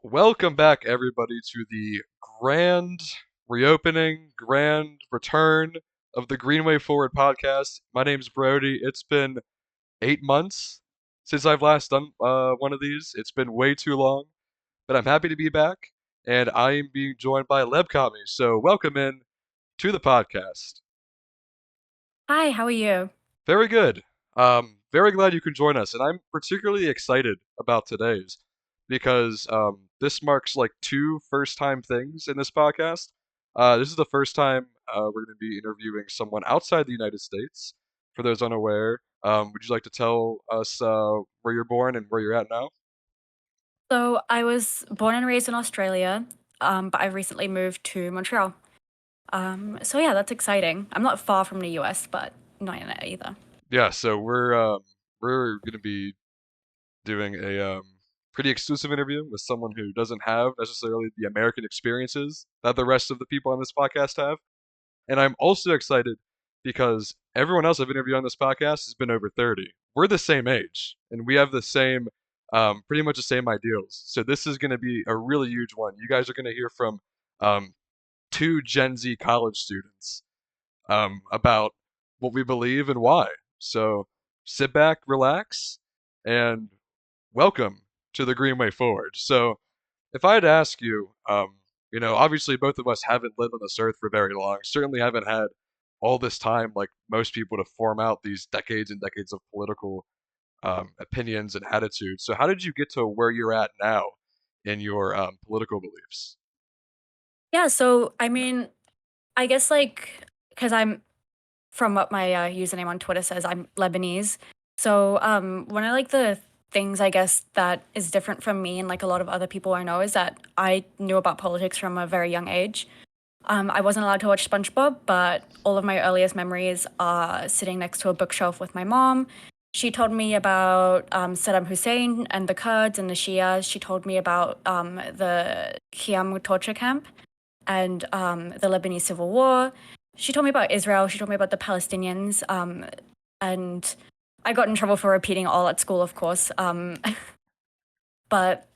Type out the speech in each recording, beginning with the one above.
Welcome back, everybody, to the grand reopening, grand return of the Greenway Forward podcast. My name's Brody. It's been 8 months since I've last done one of these. It's been way too long, but I'm happy to be back, and I am being joined by Lebcommie. So, welcome in to the podcast. Hi, how are you? Very good. Very glad you can join us, and I'm particularly excited about today's because this marks like two first-time things in this podcast. This is the first time we're going to be interviewing someone outside the United States. For those unaware, would you like to tell us where you're born and where you're at now? So I was born and raised in Australia, but I recently moved to Montreal. So yeah, that's exciting. I'm not far from the US, but not in it either. Yeah, so we're going to be doing a pretty exclusive interview with someone who doesn't have necessarily the American experiences that the rest of the people on this podcast have. And I'm also excited because everyone else I've interviewed on this podcast has been over 30. We're the same age and we have the same, pretty much the same ideals. So this is going to be a really huge one. You guys are going to hear from um, two Gen Z college students about what we believe and why. So sit back, relax, and welcome to the Greenway Forward. So, if I had to ask you, obviously both of us haven't lived on this earth for very long. Certainly haven't had all this time, like most people, to form out these decades and decades of political opinions and attitudes. So, how did you get to where you're at now in your political beliefs? Yeah, so I mean, I guess like because I'm from what my username on Twitter says, I'm Lebanese. So one of like the things I guess that is different from me and like a lot of other people I know is that I knew about politics from a very young age. I wasn't allowed to watch SpongeBob, but all of my earliest memories are sitting next to a bookshelf with my mom. She told me about Saddam Hussein and the Kurds and the Shia. She told me about the Khiam torture camp and the Lebanese civil war. She told me about Israel. She told me about the Palestinians. And I got in trouble for repeating all at school, of course. But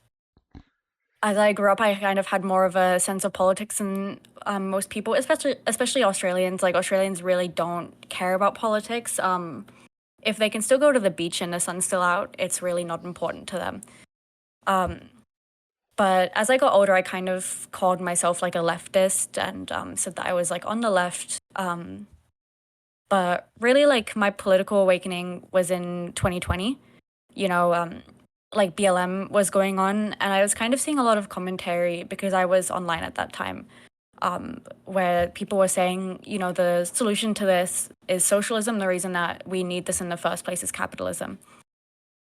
as I grew up, I kind of had more of a sense of politics than most people, especially Australians. Like Australians really don't care about politics. If they can still go to the beach and the sun's still out, it's really not important to them. Um, but as I got older, I kind of called myself like a leftist and said that I was like on the left. But really, like my political awakening was in 2020. You know, like BLM was going on, and I was kind of seeing a lot of commentary because I was online at that time, where people were saying, the solution to this is socialism. The reason that we need this in the first place is capitalism.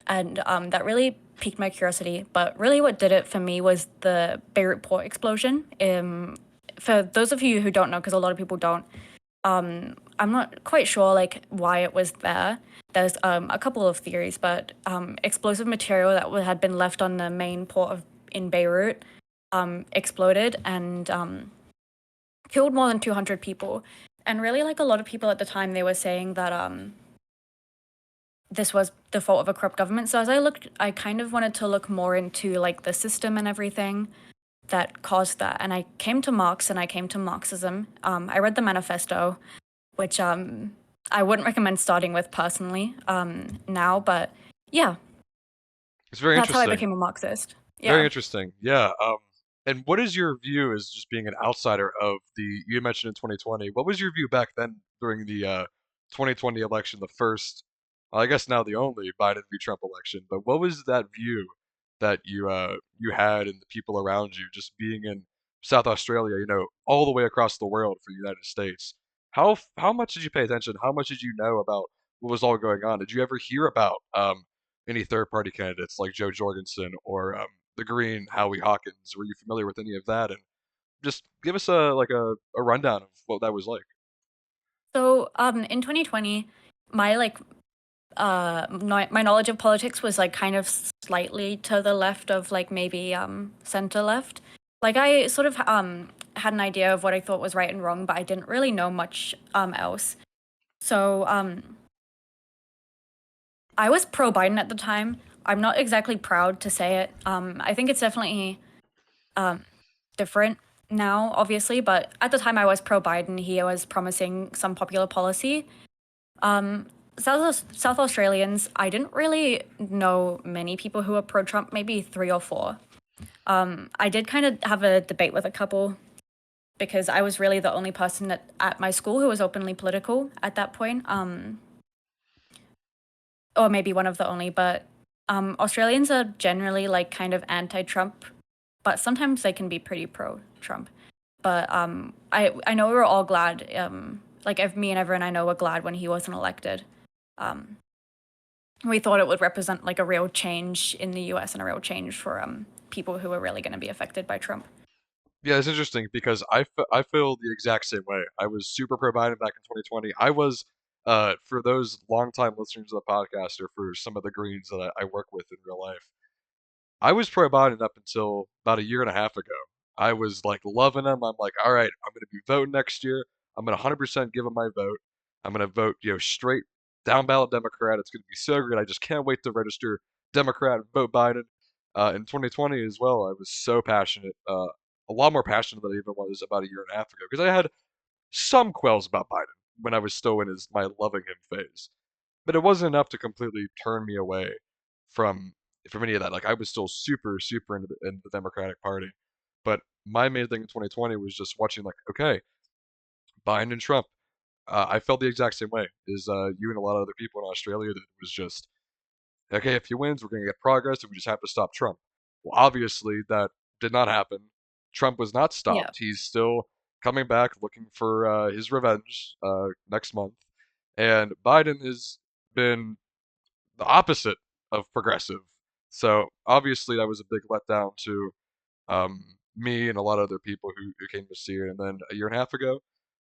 And that really piqued my curiosity. But really, what did it for me was the Beirut port explosion. For those of you who don't know, because a lot of people don't, I'm not quite sure like why it was there. There's a couple of theories, but explosive material that had been left on the main port in Beirut exploded and killed more than 200 people. And really, like a lot of people at the time, they were saying that this was the fault of a corrupt government. So as I looked, I kind of wanted to look more into like the system and everything that caused that. And I came to Marx and I came to Marxism. I read the manifesto, which I wouldn't recommend starting with personally now, but yeah, It's very that's how I interesting. became a Marxist. Very Yeah. interesting. Yeah. And what is your view as just being an outsider of the, you mentioned in 2020, what was your view back then during the 2020 election, the first, well, I guess now the only Biden v. Trump election, but what was that view that you had and the people around you just being in South Australia, all the way across the world for the United States? How much did you pay attention? How much did you know about what was all going on? Did you ever hear about any third party candidates like Joe Jorgensen or the Green, Howie Hawkins. Were you familiar with any of that? And just give us a rundown of what that was like. So in 2020, my like my knowledge of politics was like kind of slightly to the left of like maybe center left. Like I sort of had an idea of what I thought was right and wrong, but I didn't really know much else. So I was pro Biden at the time. I'm not exactly proud to say it. I think it's definitely different now, obviously, but at the time I was pro Biden. He was promising some popular policy. Um, South Australians, I didn't really know many people who were pro Trump, maybe three or four. I did kind of have a debate with a couple because I was really the only person at my school who was openly political at that point, or maybe one of the only. But Australians are generally like kind of anti-Trump, but sometimes they can be pretty pro-Trump. But I know we were all glad. Like if me and everyone I know were glad when he wasn't elected. Um, we thought it would represent like a real change in the U.S. and a real change for people who were really going to be affected by Trump. Yeah, it's interesting because I feel the exact same way. I was super pro Biden back in 2020. I was, for those longtime listeners of the podcast or for some of the Greens that I work with in real life, I was pro Biden up until about a year and a half ago. I was like loving him. I'm like, all right, I'm going to be voting next year. I'm going to 100% give him my vote. I'm going to vote, straight down ballot Democrat. It's going to be so great. I just can't wait to register Democrat and vote Biden. In 2020 as well, I was so passionate, a lot more passionate than I even was about a year and a half ago, because I had some quells about Biden when I was still in my loving him phase, but it wasn't enough to completely turn me away from any of that. Like I was still super super into the Democratic Party, but my main thing in 2020 was just watching like, okay, Biden and Trump. I felt the exact same way as you and a lot of other people in Australia did. It was just, okay, if he wins, we're going to get progress, and we just have to stop Trump. Well, obviously that did not happen. Trump was not Yeah. stopped. He's still coming back looking for his revenge next month, and Biden has been the opposite of progressive. So obviously that was a big letdown to me and a lot of other people who came to see it. And then a year and a half ago,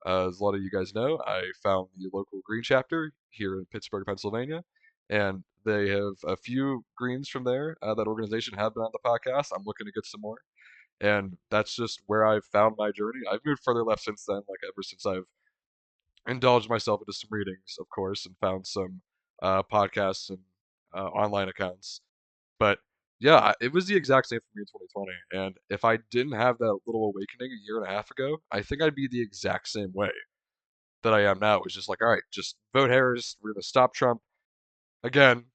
as a lot of you guys know, I found the local Green chapter here in Pittsburgh, Pennsylvania, and they have a few Greens from there. That organization have been on the podcast. I'm looking to get some more, and that's just where I've found my journey. I've moved further left since then, like ever since I've indulged myself into some readings, of course, and found some podcasts and online accounts. But yeah, it was the exact same for me in 2020. And if I didn't have that little awakening a year and a half ago, I think I'd be the exact same way that I am now. It's just like, all right, just vote Harris. We're gonna stop Trump again.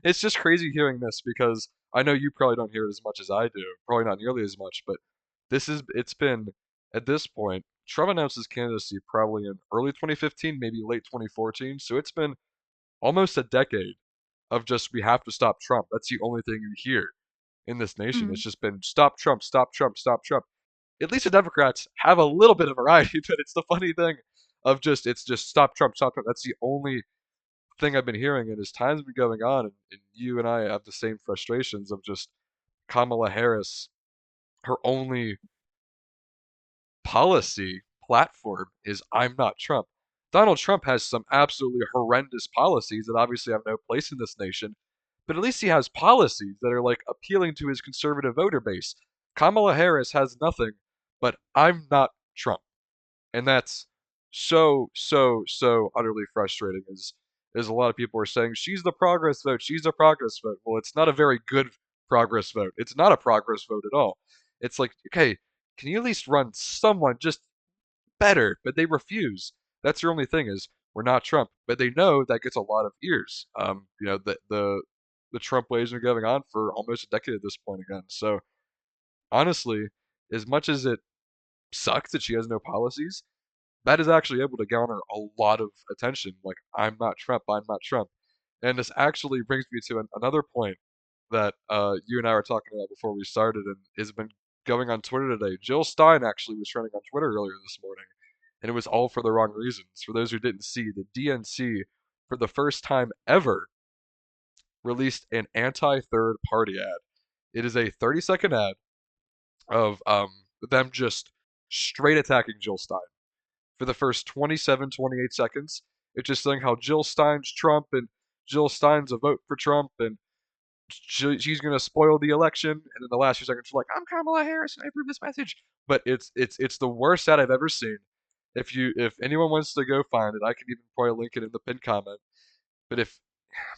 It's just crazy hearing this because I know you probably don't hear it as much as I do, probably not nearly as much, but it's been at this point, Trump announced his candidacy probably in early 2015, maybe late 2014. So it's been almost a decade of just we have to stop Trump. That's the only thing you hear in this nation. It's Mm. just been stop Trump, stop Trump, stop Trump. At least the Democrats have a little bit of variety, but it's the funny thing of just it's just stop Trump, stop Trump. That's the only thing I've been hearing, and as time's been going on, and you and I have the same frustrations of just Kamala Harris, her only policy platform is I'm not Trump. Donald Trump has some absolutely horrendous policies that obviously have no place in this nation, but at least he has policies that are like appealing to his conservative voter base. Kamala Harris has nothing but I'm not Trump. And that's so utterly frustrating as a lot of people are saying she's the progress vote, she's a progress vote. Well, it's not a very good progress vote. It's not a progress vote at all. It's like, okay, can you at least run someone just better? But they refuse. That's their only thing is we're not Trump. But they know that gets a lot of ears. The Trump ways are going on for almost a decade at this point again. So honestly, as much as it sucks that she has no policies, that is actually able to garner a lot of attention. Like, I'm not Trump, I'm not Trump. And this actually brings me to another point that you and I were talking about before we started and has been going on Twitter today. Jill Stein actually was trending on Twitter earlier this morning, and it was all for the wrong reasons. For those who didn't see, the DNC, for the first time ever, released an anti third party ad. It is a 30-second ad of them just straight attacking Jill Stein for the first 27, 28 seconds. It's just saying how Jill Stein's Trump and Jill Stein's a vote for Trump and she's going to spoil the election. And in the last few seconds, she's like, I'm Kamala Harris and I approve this message. But it's the worst ad I've ever seen. If anyone wants to go find it, I can even probably link it in the pinned comment. But if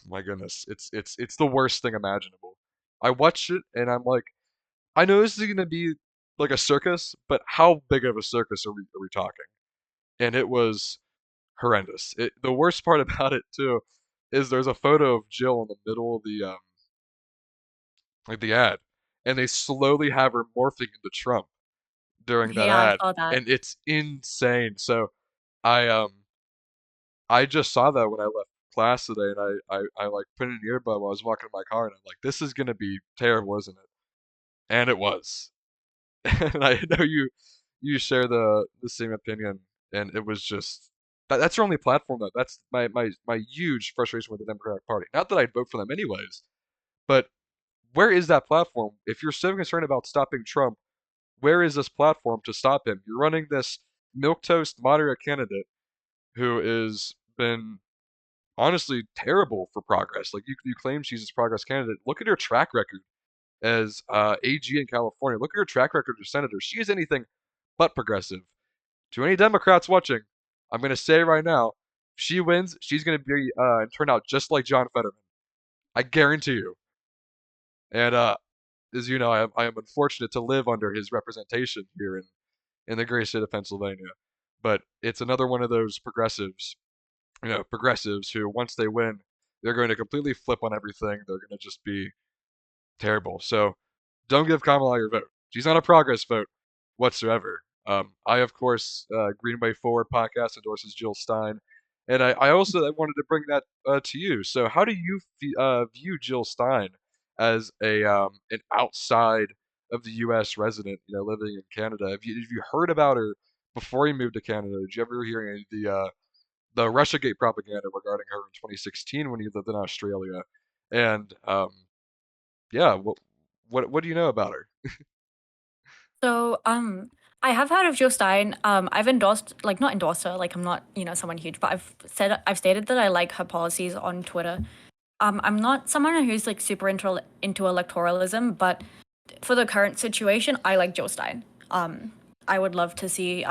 my goodness, it's the worst thing imaginable. I watched it and I'm like, I know this is gonna be like a circus, but how big of a circus are we talking? And it was horrendous. The worst part about it too is there's a photo of Jill in the middle of the like the ad, and they slowly have her morphing into Trump during that Yeah, I ad, saw that. and it's insane. So I I just saw that when I left class today, and I like put in an earbud while I was walking in my car, and I'm like, this is gonna be terrible, isn't it? And it was. And I know you share the same opinion, and it was just that's your only platform though. That's my huge frustration with the Democratic Party. Not that I'd vote for them anyways, but where is that platform? If you're so concerned about stopping Trump, where is this platform to stop him? You're running this milquetoast moderate candidate who has been honestly terrible for progress. Like you claim she's this progress candidate. Look at her track record as AG in California. Look at her track record as senator. She is anything but progressive. To any Democrats watching, I'm going to say right now, if she wins, she's going to be turn out just like John Fetterman. I guarantee you. And as you know, I am unfortunate to live under his representation here in the great state of Pennsylvania. But it's another one of those progressives, progressives who once they win, they're going to completely flip on everything. They're going to just be terrible. So don't give Kamala your vote. She's not a progress vote whatsoever. I, of course, Greenway Forward podcast endorses Jill Stein. And I also wanted to bring that to you. So, how do you view Jill Stein as an outside of the U.S. resident, living in Canada? Have you heard about her before you moved to Canada? Did you ever hear any of the RussiaGate propaganda regarding her in 2016 when you lived in Australia? And yeah, what do you know about her? So, I have heard of Jill Stein. I've endorsed, like, not endorsed her, like, I'm not, someone huge, but I've stated that I like her policies on Twitter. I'm not someone who's like super into electoralism, but for the current situation, I like Jill Stein. I would love to see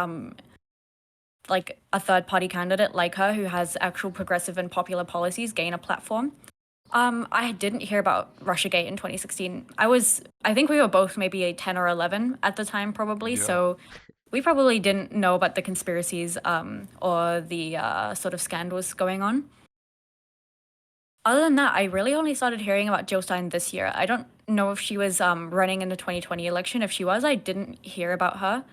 like a third party candidate like her who has actual progressive and popular policies gain a platform. I didn't hear about Russiagate in 2016. I think we were both maybe a 10 or 11 at the time, probably. Yeah. So we probably didn't know about the conspiracies or the sort of scandals going on. Other than that, I really only started hearing about Jill Stein this year. I don't know if she was running in the 2020 election. If she was, I didn't hear about her.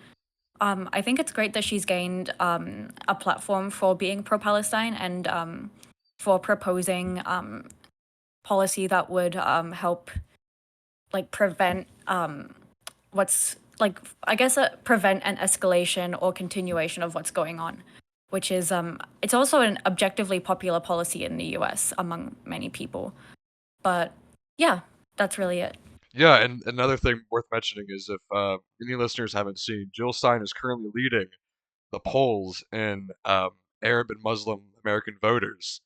I think it's great that she's gained a platform for being pro-Palestine and for proposing policy that would help like prevent what's like I guess prevent an escalation or continuation of what's going on, which is it's also an objectively popular policy in the U.S. among many people. But yeah, that's really it. Yeah, and another thing worth mentioning is if any listeners haven't seen, Jill Stein is currently leading the polls in Arab and Muslim American voters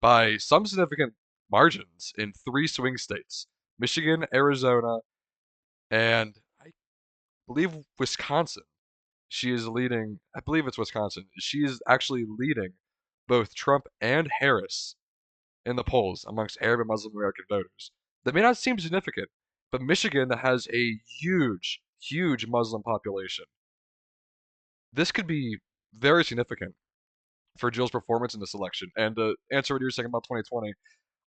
by some significant margins in three swing states: Michigan, Arizona, and I believe Wisconsin. She is leading, I believe it's Wisconsin. She is actually leading both Trump and Harris in the polls amongst Arab and Muslim American voters. That may not seem significant, but Michigan has a huge, huge Muslim population. This could be very significant for Jill's performance in this election. And to answer what you were saying about 2020,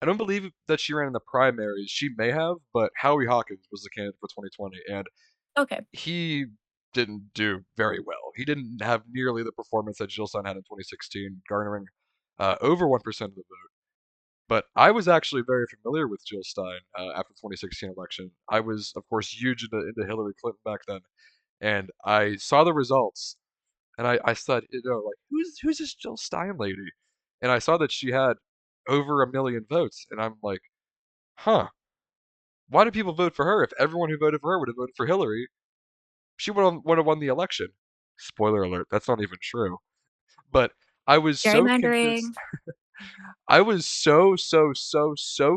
I don't believe that she ran in the primaries. She may have, but Howie Hawkins was the candidate for 2020, and Okay. he didn't do very well. He didn't have nearly the performance that Jill Stein had in 2016, garnering over 1% of the vote. But I was actually very familiar with Jill Stein after the 2016 election. I was, of course, huge into Hillary Clinton back then, and I saw the results, and I said, like who's this Jill Stein lady? And I saw that she had over 1 million votes, and I'm like, huh, why do people vote for her? If everyone who voted for her would have voted for Hillary, she would have won the election. Spoiler alert, that's not even true. But I was so convinced. Gerrymandering. I was so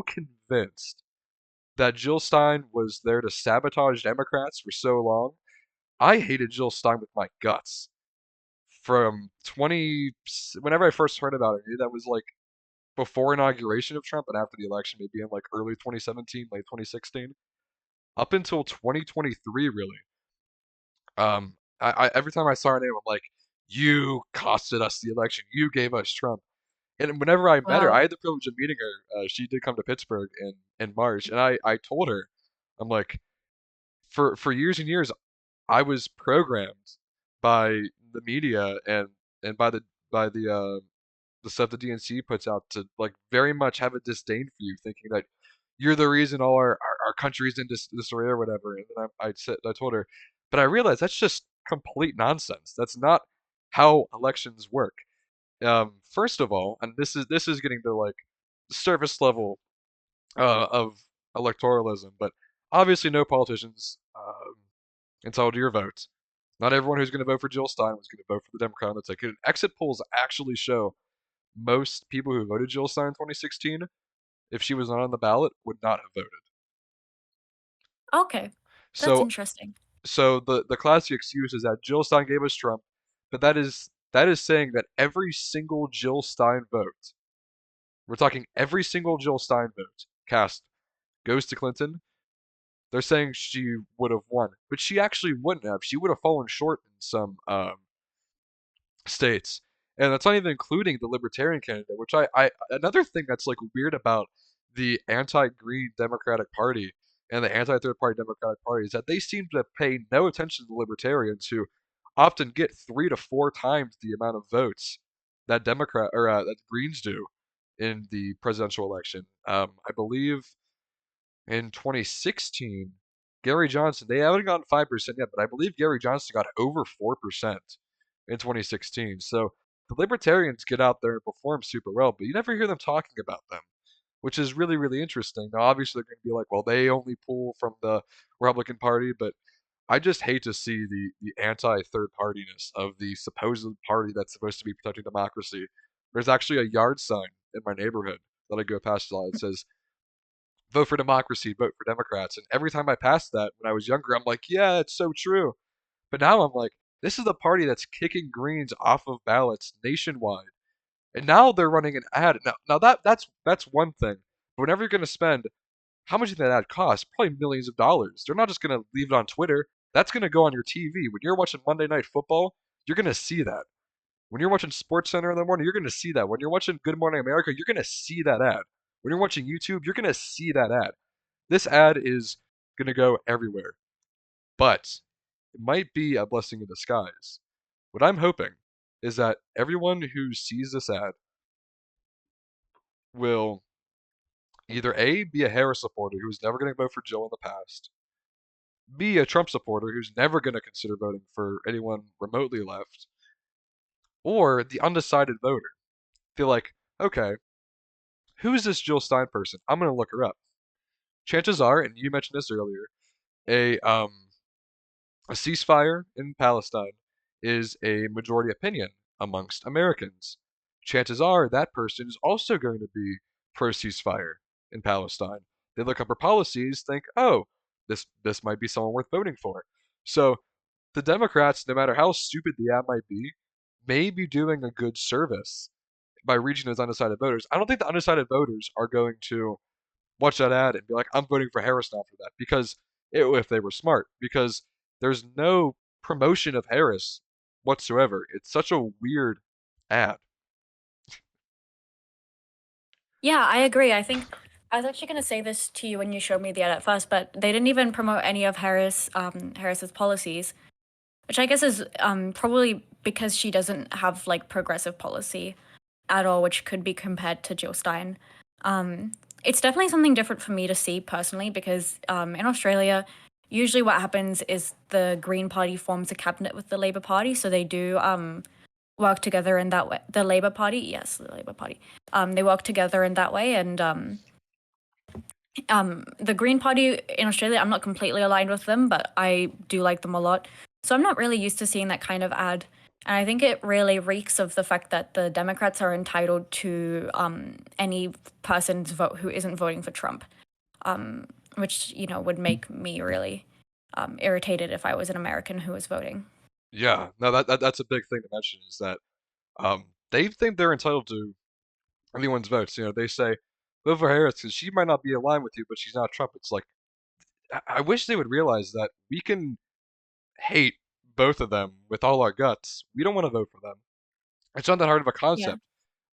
convinced that Jill Stein was there to sabotage Democrats for so long. I hated Jill Stein with my guts from 20. Whenever I first heard about it, I knew that was like before inauguration of Trump and after the election, maybe in like early 2017, late 2016. up until 2023, really. Every time I saw her name, I'm like, you costed us the election. You gave us Trump. And whenever I met her, I Wow. had the privilege of meeting her. She did come to Pittsburgh in March, and I told her, I'm like, for years and years, I was programmed by the media and by the stuff the DNC puts out to like very much have a disdain for you, thinking that you're the reason all our country's in disarray or whatever. And then I told her, but I realized that's just complete nonsense. That's not how elections work. First of all, and this is getting to like surface level of electoralism, but obviously no politicians entitled to your vote. Not everyone who's going to vote for Jill Stein was going to vote for the Democrat on the ticket. And exit polls actually show most people who voted Jill Stein in 2016, if she was not on the ballot, would not have voted. Okay. That's So interesting. so the classic excuse is that Jill Stein gave us Trump, but that is saying that every single Jill Stein vote, we're talking every single Jill Stein vote cast goes to Clinton. They're saying she would have won, but she actually wouldn't have. She would have fallen short in some states. And that's not even including the libertarian candidate, which I another thing that's like weird about the anti-green Democratic Party and the anti-third party Democratic Party is that they seem to pay no attention to libertarians who often get 3 to 4 times the amount of votes that that Greens do in the presidential election. I believe in 2016, Gary Johnson, they haven't gotten 5% yet, but I believe Gary Johnson got over 4% in 2016. So the libertarians get out there and perform super well, but you never hear them talking about them, which is really, really interesting. Now, obviously, they're going to be like, well, they only pull from the Republican Party, but I just hate to see the anti-third partiness of the supposed party that's supposed to be protecting democracy. There's actually a yard sign in my neighborhood that I go past a lot. It says, vote for democracy, vote for Democrats. And every time I passed that when I was younger, I'm like, yeah, it's so true. But now I'm like, this is the party that's kicking Greens off of ballots nationwide. And now they're running an ad. Now that's one thing. But whenever you're going to spend, how much did that ad cost? Probably millions of dollars. They're not just going to leave it on Twitter. That's going to go on your TV. When you're watching Monday Night Football, you're going to see that. When you're watching Sports Center in the morning, you're going to see that. When you're watching Good Morning America, you're going to see that ad. When you're watching YouTube, you're going to see that ad. This ad is going to go everywhere, but it might be a blessing in disguise. What I'm hoping is that everyone who sees this ad will either A, be a Harris supporter who's never going to vote for Jill in the past, B, a Trump supporter who's never going to consider voting for anyone remotely left, or the undecided voter. Feel like, okay, who is this Jill Stein person? I'm going to look her up. Chances are, and you mentioned this earlier, a a ceasefire in Palestine is a majority opinion amongst Americans. Chances are that person is also going to be pro ceasefire in Palestine. They look up her policies, think, oh, this might be someone worth voting for. So the Democrats, no matter how stupid the ad might be, may be doing a good service by reaching those undecided voters. I don't think the undecided voters are going to watch that ad and be like, I'm voting for Harris now for that. Because if they were smart, because there's no promotion of Harris whatsoever. It's such a weird ad. Yeah, I agree. I think I was actually going to say this to you when you showed me the ad at first, but they didn't even promote any of Harris's policies, which I guess is probably because she doesn't have like progressive policy at all, which could be compared to Jill Stein. Um, it's definitely something different for me to see personally because in Australia, usually what happens is the Green Party forms a cabinet with the Labour Party, so they do work together in that way. The Labour Party, yes, the Labour Party. They work together in that way, and the Green Party in Australia, I'm not completely aligned with them, but I do like them a lot. So I'm not really used to seeing that kind of ad. And I think it really reeks of the fact that the Democrats are entitled to any person's vote who isn't voting for Trump, which, you know, would make me really irritated if I was an American who was voting. Yeah, no, that's a big thing to mention is that they think they're entitled to anyone's votes. They say vote for Harris because she might not be aligned with you, but she's not Trump. It's like I wish they would realize that we can hate both of them with all our guts. We don't want to vote for them. It's not that hard of a Yeah. concept,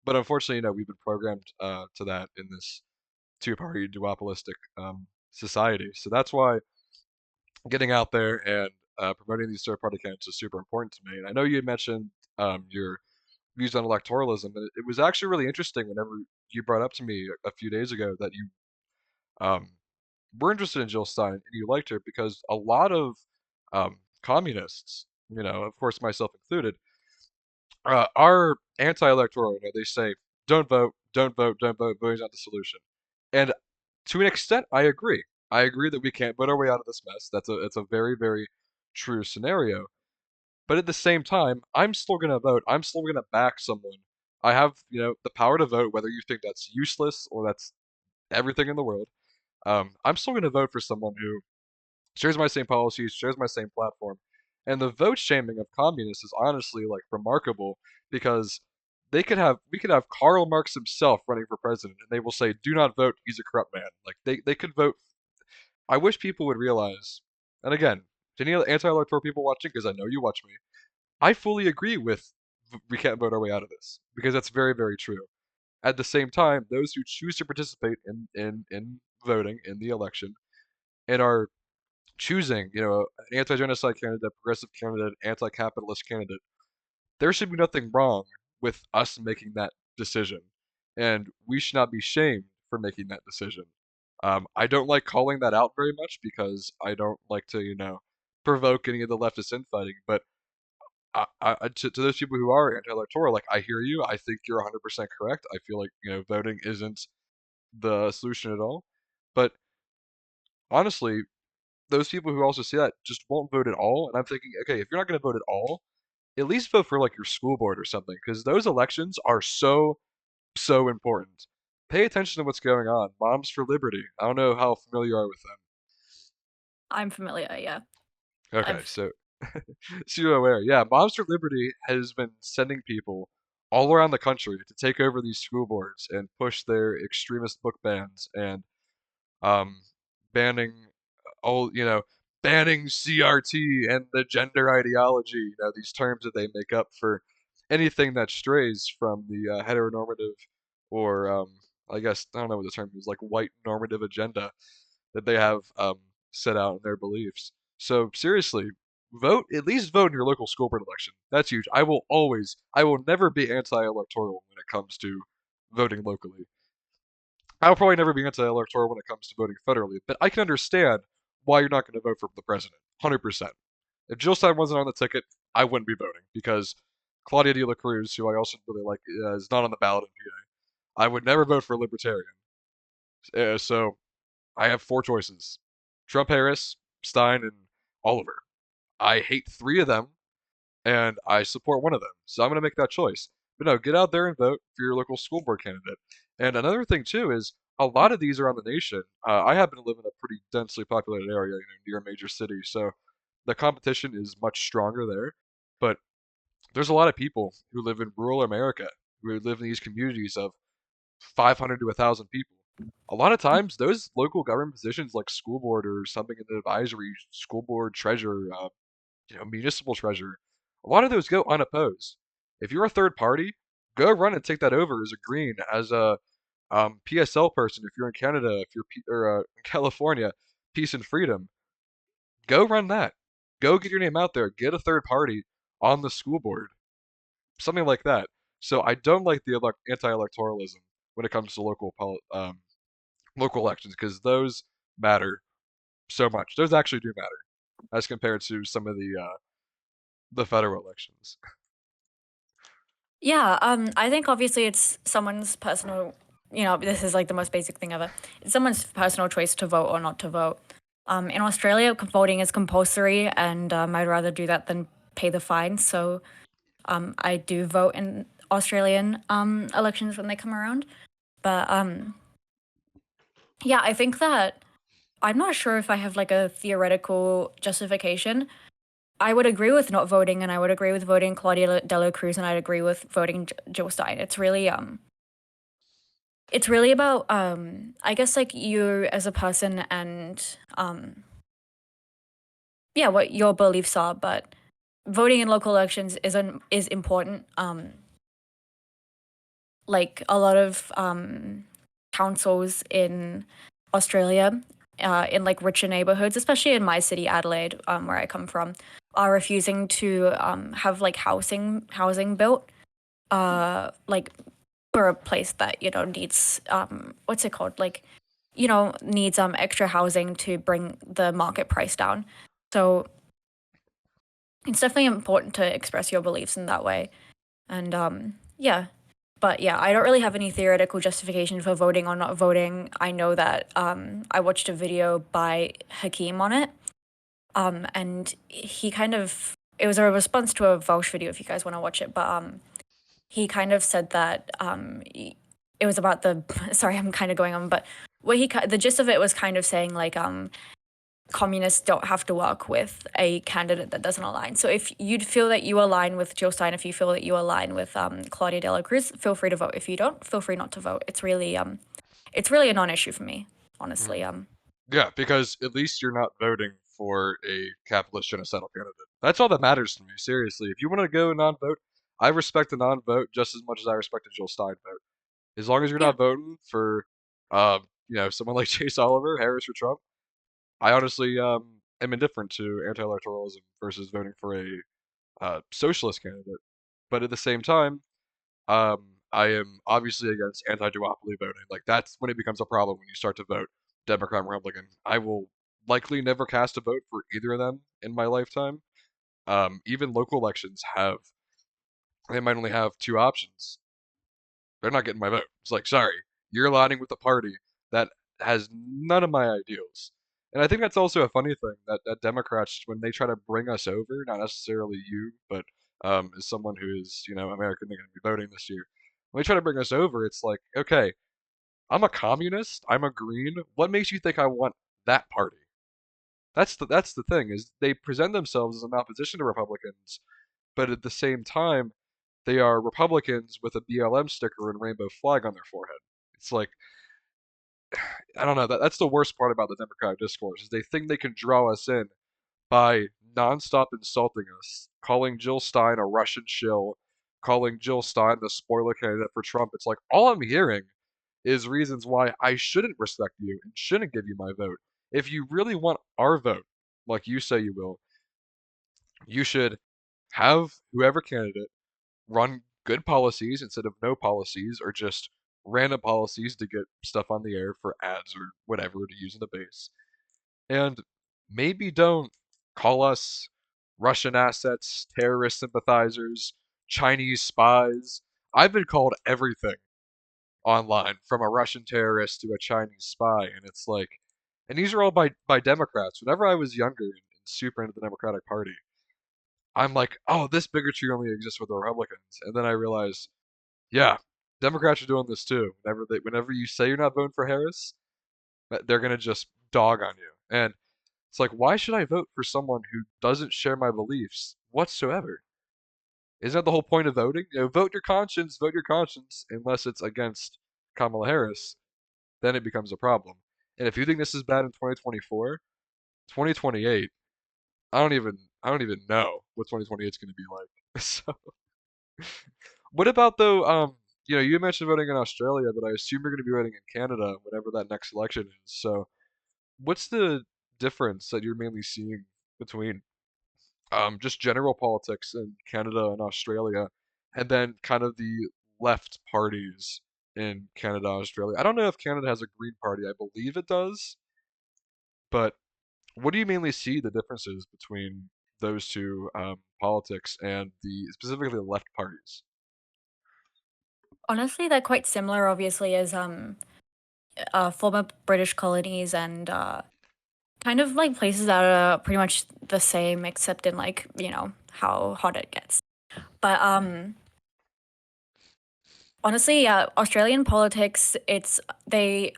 but unfortunately, we've been programmed to that in this two-party duopolistic society. So that's why getting out there and promoting these third-party candidates is super important to me. And I know you had mentioned your views on electoralism, and it was actually really interesting whenever you brought up to me a few days ago that you um, were interested in Jill Stein and you liked her because a lot of communists, of course myself included, are anti-electoral. They say don't vote, don't vote, don't vote. Voting's not the solution. And to an extent, I agree. I agree that we can't vote our way out of this mess. It's a very very true scenario. But at the same time, I'm still gonna vote. I'm still gonna back someone. I have the power to vote, whether you think that's useless or that's everything in the world. I'm still gonna vote for someone who shares my same policies, shares my same platform. And the vote shaming of communists is honestly like remarkable because we could have Karl Marx himself running for president and they will say, do not vote, he's a corrupt man. Like they could vote. I wish people would realize, and again, to any anti-electoral people watching, because I know you watch me, I fully agree with we can't vote our way out of this because that's very, very true. At the same time, those who choose to participate in voting in the election and are choosing, an anti-genocide candidate, progressive candidate, anti-capitalist candidate, there should be nothing wrong with us making that decision, and we should not be shamed for making that decision. I don't like calling that out very much because I don't like to, provoke any of the leftist infighting. But to those people who are anti-electoral, like I hear you. I think you're 100% correct. I feel like voting isn't the solution at all. But honestly, those people who also say that just won't vote at all. And I'm thinking, okay, if you're not going to vote at all, at least vote for like your school board or something, because those elections are so, so important. Pay attention to what's going on. Moms for Liberty. I don't know how familiar you are with I'm familiar, yeah. them. Okay, I've so you're aware. Yeah, Moms for Liberty has been sending people all around the country to take over these school boards and push their extremist book bans and um, banning all banning CRT and the gender ideology, these terms that they make up for anything that strays from the heteronormative or I guess I don't know what the term is, like white normative agenda that they have set out in their beliefs. So seriously, vote, at least vote in your local school board election. That's huge. I will never be anti-electoral when it comes to voting locally. I'll probably never be anti-electoral when it comes to voting federally, but I can understand why you're not going to vote for the president. 100%. If Jill Stein wasn't on the ticket, I wouldn't be voting because Claudia de la Cruz, who I also really like, is not on the ballot in PA. I would never vote for a libertarian. So I have four choices: Trump, Harris, Stein, and Oliver. I hate three of them, and I support one of them. So I'm going to make that choice. But no, get out there and vote for your local school board candidate. And another thing too is a lot of these around the nation. I happen to live in a pretty densely populated area, near a major city, so the competition is much stronger there. But there's a lot of people who live in rural America who live in these communities of 500 to 1,000 people. A lot of times, those local government positions like school board or something in the advisory, school board treasurer, municipal treasurer, a lot of those go unopposed. If you're a third party, go run and take that over as a green, as a PSL person. If you're in Canada, if you're in California, peace and freedom, go run that. Go get your name out there. Get a third party on the school board, something like that. So I don't like the anti-electoralism when it comes to local elections because those matter so much. Those actually do matter as compared to some of the federal elections. Yeah, I think obviously it's someone's personal, this is like the most basic thing ever. It's someone's personal choice to vote or not to vote. In Australia, voting is compulsory, and I'd rather do that than pay the fine. So I do vote in Australian elections when they come around. But yeah, I think that I'm not sure if I have like a theoretical justification. I would agree with not voting, and I would agree with voting Claudia de la Cruz, and I'd agree with voting Jill Stein. it's really about I guess like you as a person and yeah, what your beliefs are, but voting in local elections is important. Like a lot of councils in Australia, in like richer neighborhoods, especially in my city, Adelaide, where I come from, are refusing to have like housing built, like for a place that needs what's it called, like needs extra housing to bring the market price down. So it's definitely important to express your beliefs in that way. And yeah, but yeah, I don't really have any theoretical justification for voting or not voting. I know that I watched a video by Hakeem on it, and he kind of it was a response to a Welsh video if you guys want to watch it, but he kind of said that it was about the sorry, I'm kind of going on, but the gist of it was kind of saying like communists don't have to work with a candidate that doesn't align. So if you feel that you align with Jill Stein, if you feel that you align with Claudia De La Cruz, feel free to vote. If you don't, feel free not to vote. It's really a non-issue for me, Mhm. honestly. Yeah, because at least you're not voting for a capitalist genocidal candidate. That's all that matters to me, seriously. If you want to go non-vote, I respect the non-vote just as much as I respect a Jill Stein vote. As long as you're Yeah, not voting for, someone like Chase Oliver, Harris, or Trump, I honestly am indifferent to anti-electoralism versus voting for a socialist candidate. But at the same time, I am obviously against anti-duopoly voting. Like that's when it becomes a problem when you start to vote Democrat and Republican. I will likely never cast a vote for either of them in my lifetime. Even local elections they might only have two options. They're not getting my vote. It's like, sorry, you're aligning with a party that has none of my ideals. And I think that's also a funny thing that Democrats, when they try to bring us over, not necessarily you, but as someone who is, American, they're going to be voting this year. When they try to bring us over, it's like, okay, I'm a communist, I'm a green. What makes you think I want that party? That's the thing is they present themselves as an opposition to Republicans, but at the same time, they are Republicans with a BLM sticker and rainbow flag on their forehead. It's like I don't know. That's the worst part about the Democratic discourse is they think they can draw us in by nonstop insulting us, calling Jill Stein a Russian shill, calling Jill Stein the spoiler candidate for Trump. It's like all I'm hearing is reasons why I shouldn't respect you and shouldn't give you my vote. If you really want our vote, like you say you will, you should have whoever candidate run good policies instead of no policies or just random policies to get stuff on the air for ads or whatever to use in the base. And maybe don't call us Russian assets, terrorist sympathizers, Chinese spies. I've been called everything online, from a Russian terrorist to a Chinese spy, and it's like, and these are all by Democrats. Whenever I was younger and super into the Democratic Party, I'm like, oh, this bigotry only exists with the Republicans, and then I realized, yeah, Democrats are doing this too. Whenever you say you're not voting for Harris, they're gonna just dog on you, and it's like, why should I vote for someone who doesn't share my beliefs whatsoever? Isn't that the whole point of voting? Vote your conscience, unless it's against Kamala Harris, then it becomes a problem. And if you think this is bad in 2024, 2028, I don't even know what 2028 is going to be like. So, what about though? You mentioned voting in Australia, but I assume you're going to be voting in Canada whenever that next election is. So, what's the difference that you're mainly seeing between just general politics in Canada and Australia, and then kind of the left parties in Canada, Australia? I don't know if Canada has a Green Party. I believe it does, but what do you mainly see the differences between those two politics and specifically the left parties? honestly, they're quite similar, obviously, as former British colonies and kind of like places that are pretty much the same, except in like how hot it gets. But honestly, yeah, Australian politics, they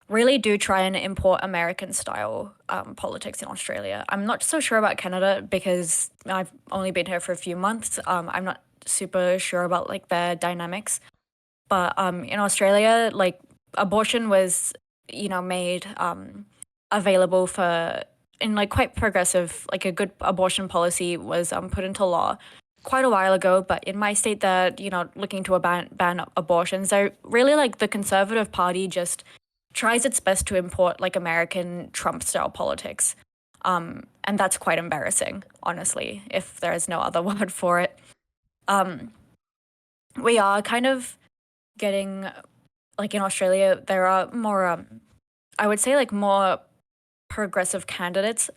really do try and import American style politics in Australia. I'm not so sure about Canada because I've only been here for a few months. I'm not super sure about like their dynamics. But in Australia, like abortion was, made available for in like quite progressive, like a good abortion policy was put into law quite a while ago. But in my state, that looking to ban abortions, they're really like the Conservative Party just tries its best to import like American Trump style politics. And that's quite embarrassing, honestly, if there is no other word for it. Um, we are kind of getting like in Australia, there are more, I would say, like more progressive candidates.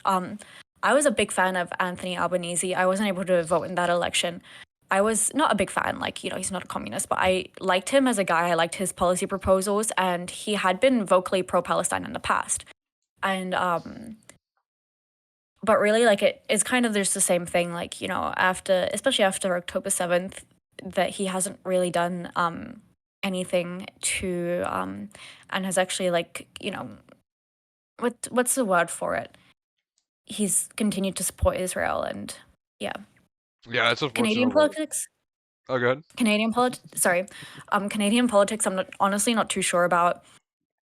I was a big fan of Anthony Albanese. I wasn't able to vote in that election. I was not a big fan, like, he's not a communist, but I liked him as a guy. I liked his policy proposals, and he had been vocally pro Palestine in the past. And, but really, like, it is kind of there's the same thing, like, after, especially after October 7th, that he hasn't really done anything to, and has actually, like, what's the word for it? He's continued to support Israel and yeah. Yeah, it's Canadian unfortunate. politics? Oh, good. Canadian politics I'm not, honestly not too sure about.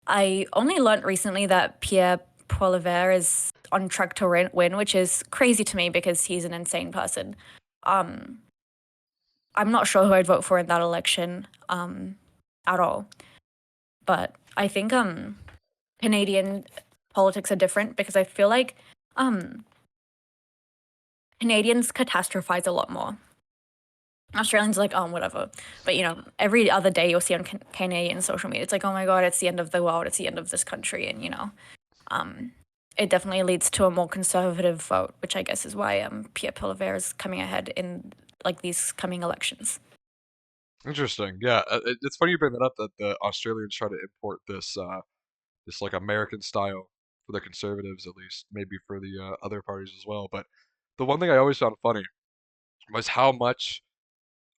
I only learnt recently that Pierre Poilievre is on track to win, which is crazy to me because he's an insane person. Um, I'm not sure who I'd vote for in that election at all. But I think Canadian politics are different because I feel like um, Canadians catastrophize a lot more. Australians are like, oh, whatever. But, every other day you'll see on Canadian social media, it's like, oh my God, it's the end of the world. It's the end of this country. And, um, it definitely leads to a more conservative vote, which I guess is why Pierre Poilievre is coming ahead in like these coming elections. Interesting. Yeah, it's funny you bring that up that the Australians try to import this like American style for the conservatives at least, maybe for the other parties as well. But the one thing I always found funny was how much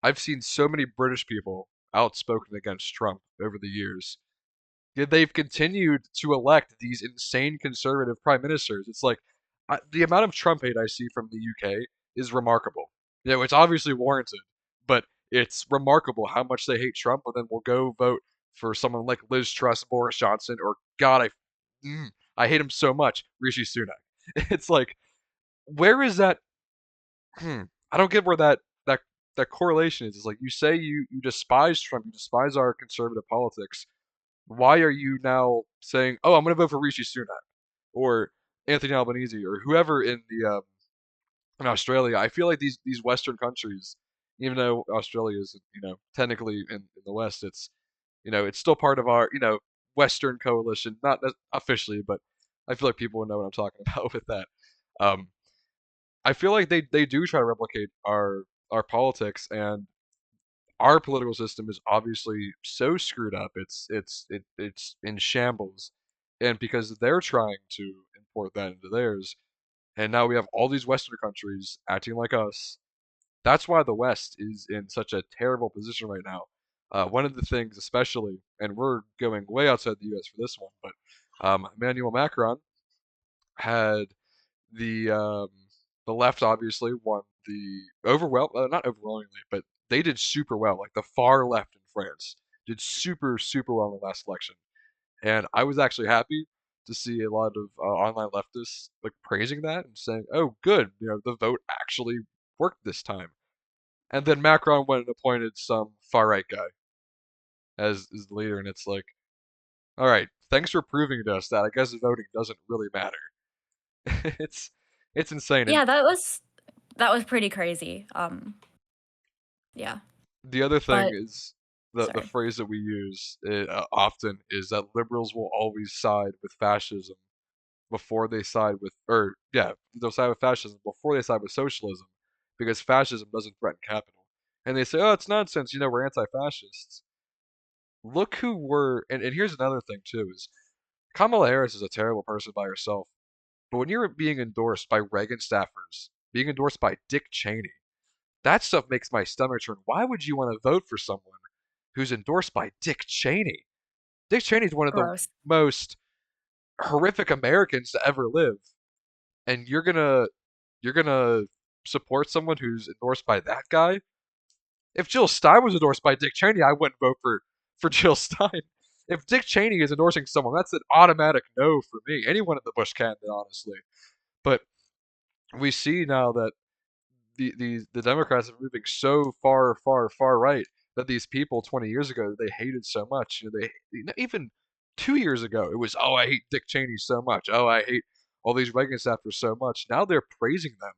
I've seen so many British people outspoken against Trump over the years. Yet they've continued to elect these insane conservative prime ministers. It's like the amount of Trump hate I see from the UK is remarkable. It's obviously warranted, but it's remarkable how much they hate Trump, but then will go vote for someone like Liz Truss, Boris Johnson, or God, I hate him so much, Rishi Sunak. It's like, where is that? I don't get where that that correlation is. It's like you say you despise Trump, you despise our conservative politics. Why are you now saying, "Oh, I'm going to vote for Rishi Sunak or Anthony Albanese or whoever in Australia?" I feel like these Western countries, even though Australia is technically in the West, it's still part of our Western coalition, not officially, but I feel like people will know what I'm talking about with that. Um, I feel like they do try to replicate our politics, and our political system is obviously so screwed up. It's in shambles, and because they're trying to import that into theirs, and now we have all these Western countries acting like us. That's why the West is in such a terrible position right now. One of the things, especially, and we're going way outside the U.S. for this one, but Emmanuel Macron had the um, the left obviously won the not overwhelmingly, but they did super well. Like the far left in France did super well in the last election, and I was actually happy to see a lot of online leftists like praising that and saying, "Oh, good, the vote actually worked this time." And then Macron went and appointed some far right guy as the leader, and it's like, all right, thanks for proving to us that I guess voting doesn't really matter. it's it's insane, and Yeah, that was pretty crazy. Yeah, the other thing but is the sorry. phrase that we use often is that liberals will always side with fascism before they side with, or yeah, they'll side with fascism before they side with socialism, because fascism doesn't threaten capital. And they say, oh, it's nonsense. We're anti-fascists. Look who we're, and here's another thing too: is Kamala Harris is a terrible person by herself, but when you're being endorsed by Reagan staffers, being endorsed by Dick Cheney, that stuff makes my stomach turn. Why would you want to vote for someone who's endorsed by Dick Cheney? Dick Cheney is one of the Gross. most horrific Americans to ever live, and you're gonna support someone who's endorsed by that guy? If Jill Stein was endorsed by Dick Cheney, I wouldn't vote for. for Jill Stein. If Dick Cheney is endorsing someone, that's an automatic no for me. Anyone in the Bush cabinet, honestly. But we see now that the Democrats are moving so far, far, far right that these people 20 years ago that they hated so much, they even 2 years ago it was, oh, I hate Dick Cheney so much, oh, I hate all these Reagan staffers so much. Now they're praising them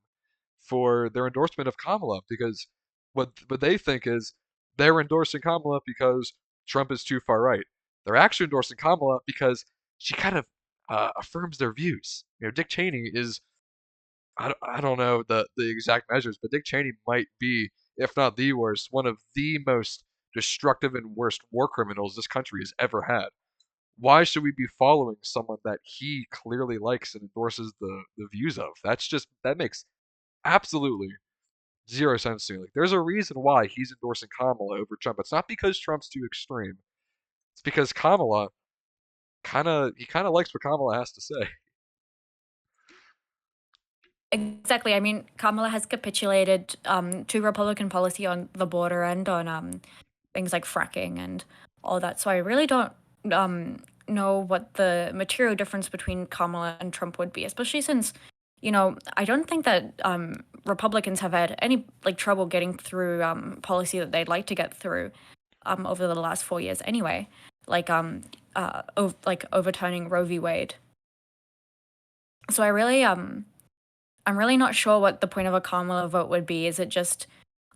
for their endorsement of Kamala because what they think is they're endorsing Kamala because Trump is too far right. They're actually endorsing Kamala because she kind of affirms their views. Dick Cheney is I don't know the exact measures, but Dick Cheney might be, if not the worst, one of the most destructive and worst war criminals this country has ever had. Why should we be following someone that he clearly likes and endorses the views of? That makes absolutely zero sense to me. Like, there's a reason why he's endorsing Kamala over Trump. It's not because Trump's too extreme. It's because Kamala kind of likes what Kamala has to say. Exactly. I mean, Kamala has capitulated to Republican policy on the border and on things like fracking and all that. So I really don't know what the material difference between Kamala and Trump would be, especially since, I don't think that Republicans have had any like trouble getting through policy that they'd like to get through over the last 4 years anyway, like like overturning Roe v. Wade. So I'm really not sure what the point of a Kamala vote would be. Is it just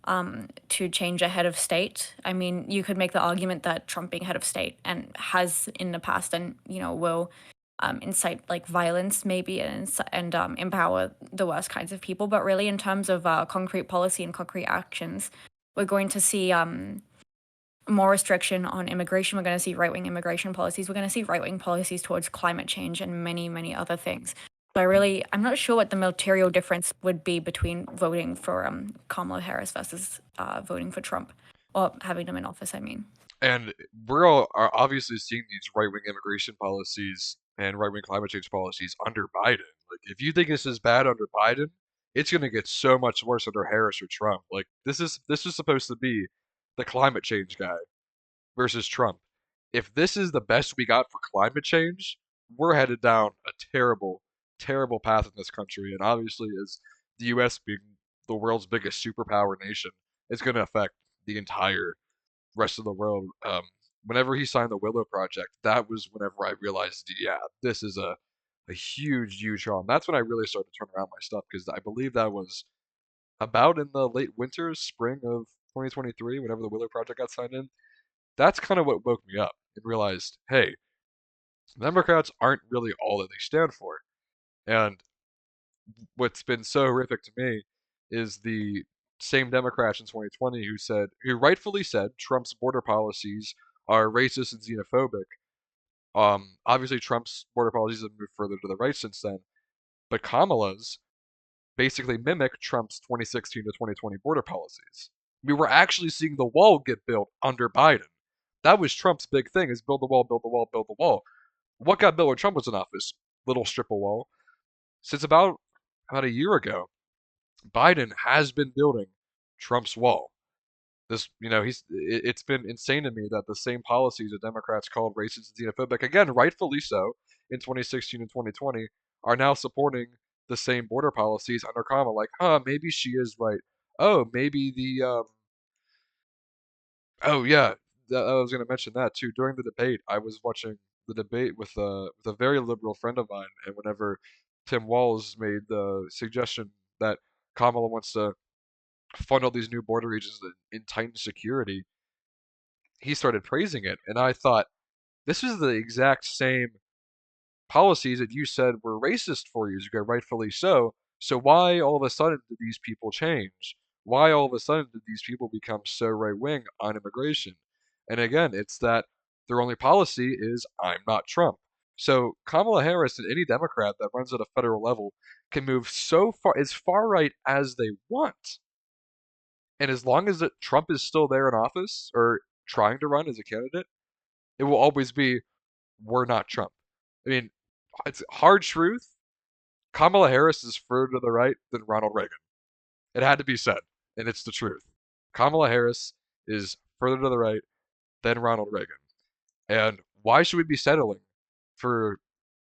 to change a head of state? I mean, you could make the argument that Trump being head of state and has in the past and, will incite like violence maybe and empower the worst kinds of people. But really, in terms of concrete policy and concrete actions, we're going to see more restriction on immigration. We're going to see right wing immigration policies. We're going to see right wing policies towards climate change and many, many other things. So I'm not sure what the material difference would be between voting for Kamala Harris versus voting for Trump or having them in office, I mean. And we're all are obviously seeing these right wing immigration policies and right wing climate change policies under Biden. Like, if you think this is bad under Biden, it's going to get so much worse under Harris or Trump. Like, this is supposed to be the climate change guy versus Trump. If this is the best we got for climate change, we're headed down a terrible, terrible path in this country. And obviously, as the U.S. being the world's biggest superpower nation, it's going to affect the entire rest of the world. Whenever he signed the Willow Project, that was whenever I realized, yeah, this is a huge, huge problem. That's when I really started to turn around my stuff because I believe that was about in the late winter, spring of 2023, whenever the Willow Project got signed in. That's kind of what woke me up and realized, hey, Democrats aren't really all that they stand for. And what's been so horrific to me is the same Democrats in 2020 who rightfully said Trump's border policies are racist and xenophobic. Obviously Trump's border policies have moved further to the right since then, but Kamala's basically mimic Trump's 2016 to 2020 border policies. We were actually seeing the wall get built under Biden. That was Trump's big thing: is build the wall, build the wall, build the wall. What got built when Trump was in office? Little strip of wall. Since about a year ago, Biden has been building Trump's wall. It's been insane to me that the same policies that Democrats called racist and xenophobic, again, rightfully so, in 2016 and 2020, are now supporting the same border policies under Kamala. Like, maybe she is right. Oh, maybe oh yeah, I was gonna mention that too. During the debate, I was watching the debate with a very liberal friend of mine, and whenever Tim Walz made the suggestion that Kamala wants to fund all these new border regions in tightened security, he started praising it, and I thought this is the exact same policies that you said were racist 4 years ago, rightfully so. So why all of a sudden did these people change? Why all of a sudden did these people become so right wing on immigration? And again, it's that their only policy is I'm not Trump. So Kamala Harris and any Democrat that runs at a federal level can move so far as far right as they want. And as long as Trump is still there in office or trying to run as a candidate, it will always be we're not Trump. I mean, it's hard truth. Kamala Harris is further to the right than Ronald Reagan. It had to be said, and it's the truth. Kamala Harris is further to the right than Ronald Reagan. And why should we be settling for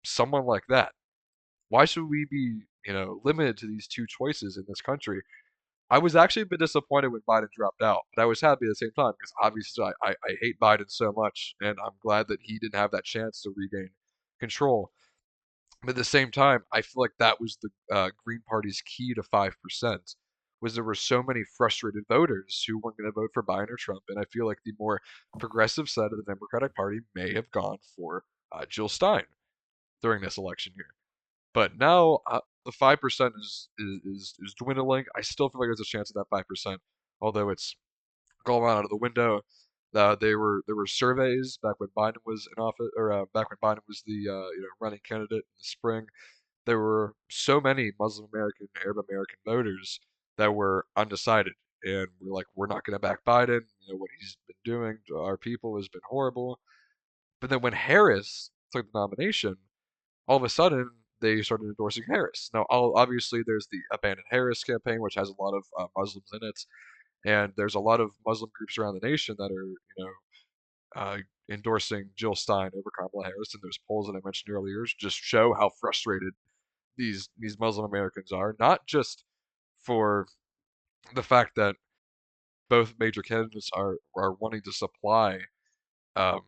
someone like that? Why should we be, limited to these two choices in this country? I was actually a bit disappointed when Biden dropped out, but I was happy at the same time because obviously I hate Biden so much, and I'm glad that he didn't have that chance to regain control. But at the same time, I feel like that was the Green Party's key to 5%, was there were so many frustrated voters who weren't going to vote for Biden or Trump, and I feel like the more progressive side of the Democratic Party may have gone for Jill Stein during this election year. But now the 5% is dwindling. I still feel like there's a chance of that 5%, although it's going out of the window. There were surveys back when Biden was in office, or back when Biden was the running candidate in the spring. There were so many Muslim American, Arab American voters that were undecided, and we're like, we're not going to back Biden. What he's been doing to our people has been horrible. But then when Harris took the nomination, all of a sudden they started endorsing Harris. Now, obviously, there's the Abandon Harris campaign, which has a lot of Muslims in it, and there's a lot of Muslim groups around the nation that are, uh, endorsing Jill Stein over Kamala Harris. And those polls that I mentioned earlier just show how frustrated these Muslim Americans are, not just for the fact that both major candidates are wanting to supply um,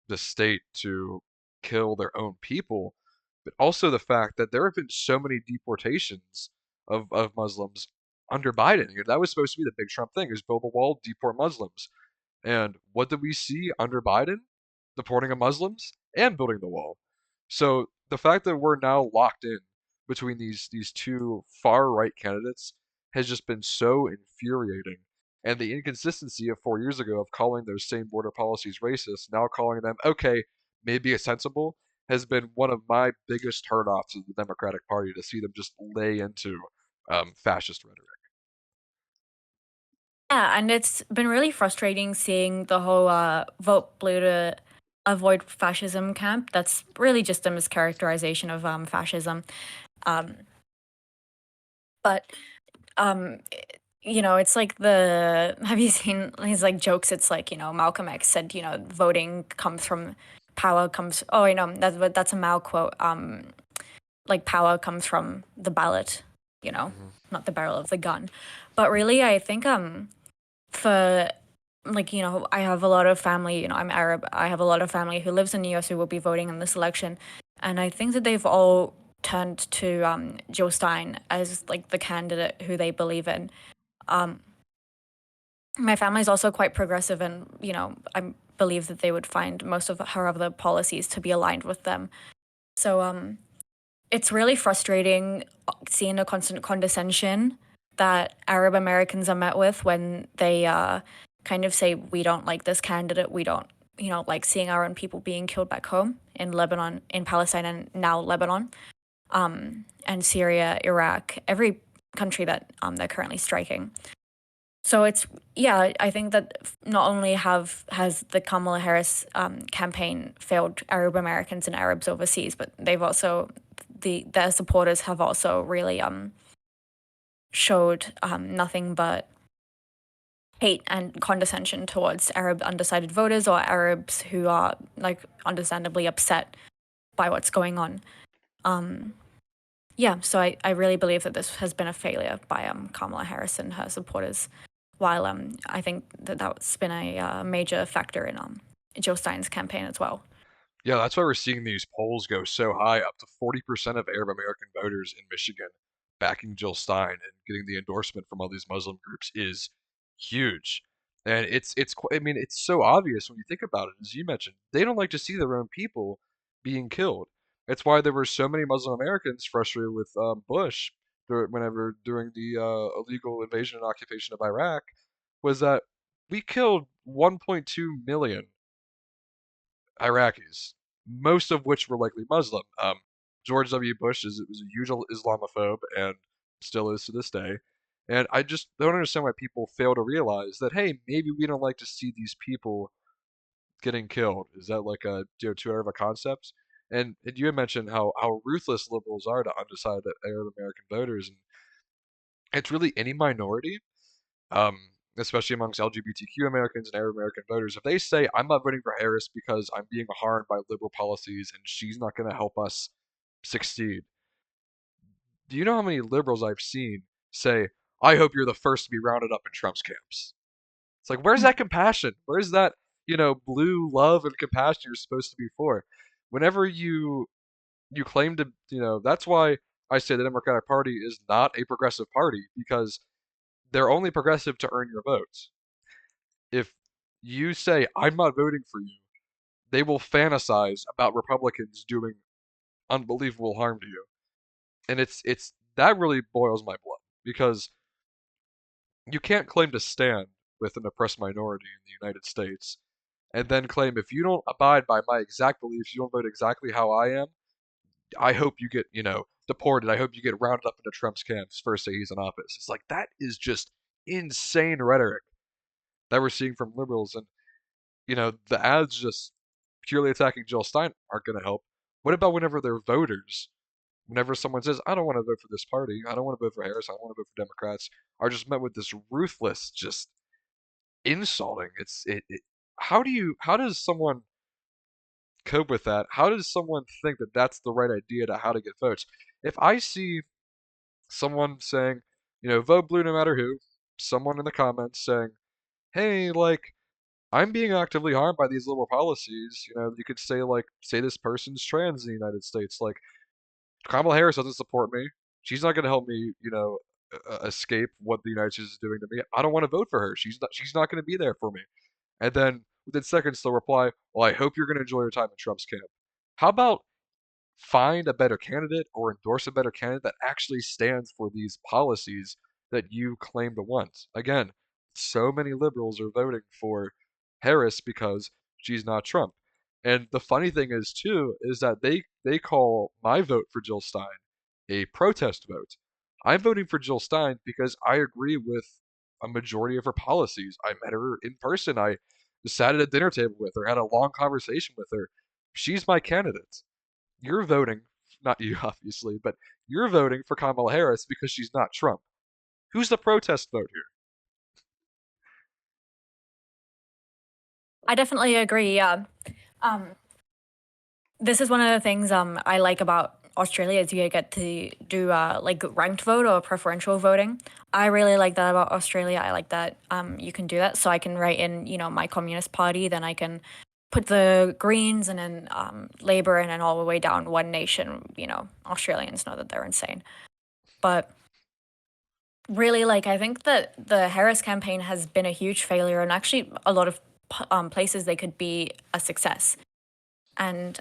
the state to kill their own people, but also the fact that there have been so many deportations of Muslims under Biden. That was supposed to be the big Trump thing: is build a wall, deport Muslims. And what did we see under Biden? Deporting of Muslims and building the wall. So the fact that we're now locked in between these two far right candidates has just been so infuriating. And the inconsistency of 4 years ago of calling those same border policies racist, now calling them okay, maybe it's sensible, has been one of my biggest turnoffs of the Democratic Party, to see them just lay into fascist rhetoric. Yeah, and it's been really frustrating seeing the whole vote blue to avoid fascism camp. That's really just a mischaracterization of fascism. Um, but um, it's like the have you seen his like jokes? It's like Malcolm X said, voting comes from power comes. Oh, that's a Mao quote. Like power comes from the ballot, Hmm. not the barrel of the gun. But really, I think for like I have a lot of family, I'm Arab. I have a lot of family who lives in the US who will be voting in this election, and I think that they've all turned to Joe Stein as like the candidate who they believe in. um my family is also quite progressive, and I believe that they would find most of her other policies to be aligned with them. So it's really frustrating seeing the constant condescension that Arab Americans are met with when they kind of say, we don't like this candidate, we don't, like seeing our own people being killed back home in Lebanon, in Palestine, and now Lebanon, and Syria, Iraq, every country that they're currently striking. So it's yeah, I think that not only has the Kamala Harris campaign failed Arab Americans and Arabs overseas, but they've also their supporters have also really showed nothing but hate and condescension towards Arab undecided voters or Arabs who are like understandably upset by what's going on. Um, yeah, so I really believe that this has been a failure by Kamala Harris and her supporters. While I think that that's been a major factor in Jill Stein's campaign as well. Yeah, that's why we're seeing these polls go so high, up to 40% of Arab American voters in Michigan backing Jill Stein, and getting the endorsement from all these Muslim groups is huge. And I mean, it's so obvious when you think about it. As you mentioned, they don't like to see their own people being killed. It's why there were so many Muslim Americans frustrated with Bush whenever during the illegal invasion and occupation of Iraq, was that we killed 1.2 million Iraqis, most of which were likely Muslim. George W. Bush was a huge Islamophobe, and still is to this day. And I just don't understand why people fail to realize that, hey, maybe we don't like to see these people getting killed. Is that like a too out of a concept? And you had mentioned how ruthless liberals are to undecided Arab American voters, and it's really any minority. Um, especially amongst LGBTQ Americans and Arab American voters, if they say, I'm not voting for Harris because I'm being harmed by liberal policies and she's not going to help us succeed, do you know how many liberals I've seen say, I hope you're the first to be rounded up in Trump's camps? It's like, where's that compassion? Where's that, blue love and compassion you're supposed to be for? Whenever you claim to, that's why I say the Democratic Party is not a progressive party because they're only progressive to earn your votes. If you say, I'm not voting for you, they will fantasize about Republicans doing unbelievable harm to you. And it's that really boils my blood because you can't claim to stand with an oppressed minority in the United States and then claim if you don't abide by my exact beliefs, you don't vote exactly how I am, I hope you get, deported. I hope you get rounded up into Trump's camps first day he's in office. It's like that is just insane rhetoric that we're seeing from liberals. And, the ads just purely attacking Jill Stein aren't going to help. What about whenever they're voters? Whenever someone says, I don't want to vote for this party, I don't want to vote for Harris, I don't want to vote for Democrats, are just met with this ruthless, just insulting. How does someone cope with that? How does someone think that that's the right idea to how to get votes? If I see someone saying, vote blue no matter who, someone in the comments saying, hey, like, I'm being actively harmed by these liberal policies, you could say, like, say this person's trans in the United States. Like, Kamala Harris doesn't support me. She's not going to help me, escape what the United States is doing to me. I don't want to vote for her. She's not going to be there for me. And then within seconds they'll reply, "Well, I hope you're going to enjoy your time in Trump's camp." How about find a better candidate or endorse a better candidate that actually stands for these policies that you claim to want? Again, so many liberals are voting for Harris because she's not Trump. And the funny thing is too is that they call my vote for Jill Stein a protest vote. I'm voting for Jill Stein because I agree with a majority of her policies. I met her in person. I sat at a dinner table with her, had a long conversation with her. She's my candidate. You're voting, not you obviously, but you're voting for Kamala Harris because she's not Trump. Who's the protest vote here? I definitely agree. Yeah. Um, this is one of the things I like about Australia is you get to do like ranked vote or preferential voting. I really like that about Australia. I like that you can do that. So I can write in, my Communist Party, then I can put the Greens and then Labour and then all the way down One Nation. Australians know that they're insane. But really, like, I think that the Harris campaign has been a huge failure, and actually a lot of places they could be a success. And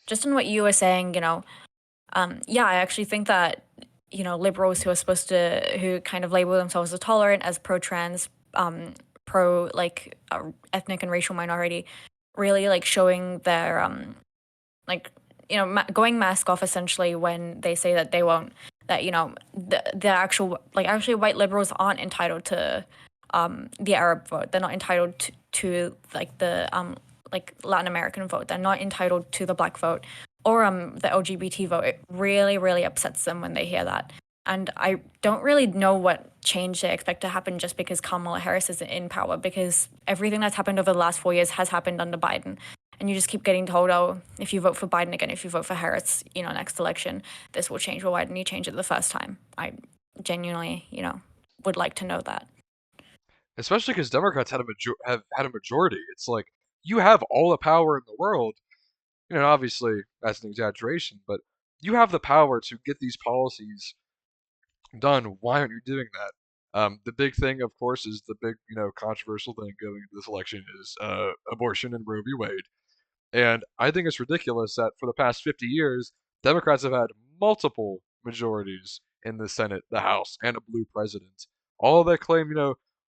just in what you were saying, yeah, I actually think that, liberals who are supposed to, who kind of label themselves as tolerant, as pro-trans, pro, like, ethnic and racial minority, really, like, showing their, like, going mask off essentially when they say that they won't, that, the actual, like, actually white liberals aren't entitled to the Arab vote. They're not entitled to like the like Latin American vote. They're not entitled to the black vote or the LGBT vote. It really, really upsets them when they hear that. And I don't really know what change they expect to happen just because Kamala Harris is in power, because everything that's happened over the last 4 years has happened under Biden. And you just keep getting told, oh, if you vote for Biden again, if you vote for Harris, next election, this will change. Well, why didn't you change it the first time? I genuinely, would like to know that. Especially because Democrats have had a majority. It's like you have all the power in the world. Obviously that's an exaggeration, but you have the power to get these policies done. Why aren't you doing that? The big thing, of course, is the big, controversial thing going into this election is abortion and Roe v. Wade. And I think it's ridiculous that for the past 50 years, Democrats have had multiple majorities in the Senate, the House, and a blue president. All that claim,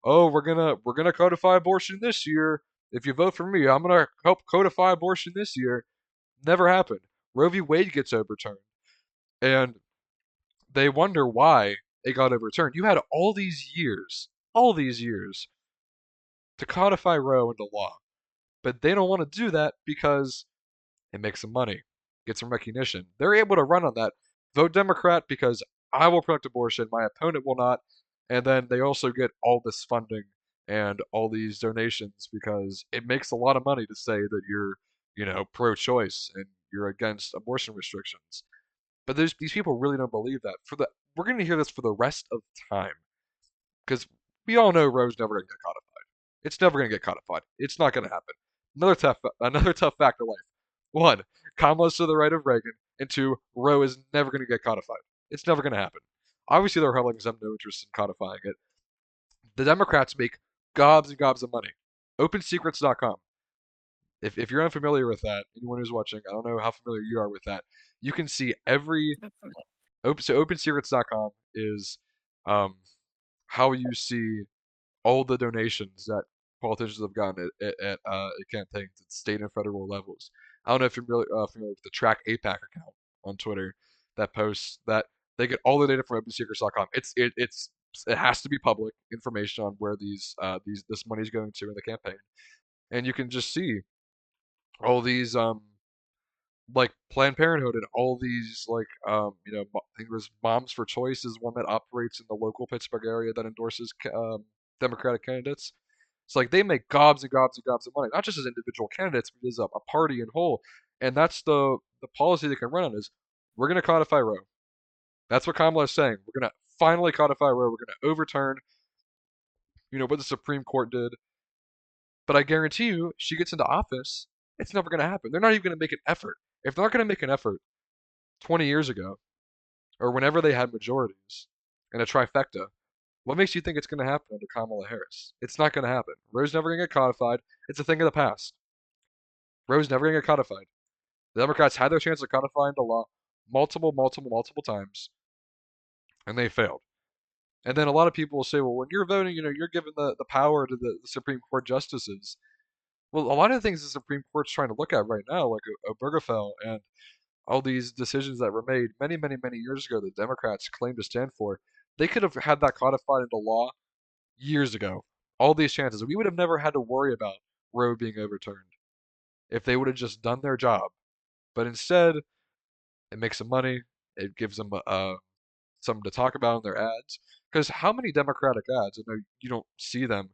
oh, we're gonna codify abortion this year. If you vote for me, I'm gonna help codify abortion this year. Never happened. Roe v. Wade gets overturned, and they wonder why it got overturned. You had all these years to codify Roe into law, but they don't want to do that because and make some money, get some recognition. They're able to run on that. Vote Democrat because I will protect abortion. My opponent will not. And then they also get all this funding and all these donations because it makes a lot of money to say that you're, pro-choice and you're against abortion restrictions. But these people really don't believe that. We're going to hear this for the rest of time because we all know Roe's never going to get codified. It's never going to get codified. It's not going to happen. Another tough fact of life. One, Kamala's to the right of Reagan, and two, Roe is never going to get codified. It's never going to happen. Obviously, the Republicans have no interest in codifying it. The Democrats make gobs and gobs of money. OpenSecrets.com. If you're unfamiliar with that, anyone who's watching, I don't know how familiar you are with that. You can see every OpenSecrets.com is um, how you see all the donations that politicians have gotten at campaigns at state and federal levels. I don't know if you're really familiar with the Track APAC account on Twitter that posts that they get all the data from OpenSecrets.com. It has to be public information on where this money is going to in the campaign, and you can just see all these like Planned Parenthood and all these I think there's Moms for Choice is one that operates in the local Pittsburgh area that endorses Democratic candidates. It's like they make gobs and gobs and gobs of money, not just as individual candidates, but as a party in whole. And that's the policy they can run on is we're going to codify Roe. That's what Kamala is saying. We're going to finally codify Roe. We're going to overturn, what the Supreme Court did. But I guarantee you, she gets into office, it's never going to happen. They're not even going to make an effort. If they're not going to make an effort 20 years ago, or whenever they had majorities in a trifecta, what makes you think it's going to happen under Kamala Harris? It's not going to happen. Roe's never going to get codified. It's a thing of the past. Roe's never going to get codified. The Democrats had their chance of codifying the law multiple, multiple, multiple times, and they failed. And then a lot of people will say, well, when you're voting, you're giving the power to the Supreme Court justices. Well, a lot of the things the Supreme Court's trying to look at right now, like Obergefell and all these decisions that were made many, many, many years ago that Democrats claim to stand for, they could have had that codified into law years ago. All these chances. We would have never had to worry about Roe being overturned if they would have just done their job. But instead, it makes them money. It gives them something to talk about in their ads. Because how many Democratic ads? I know you don't see them,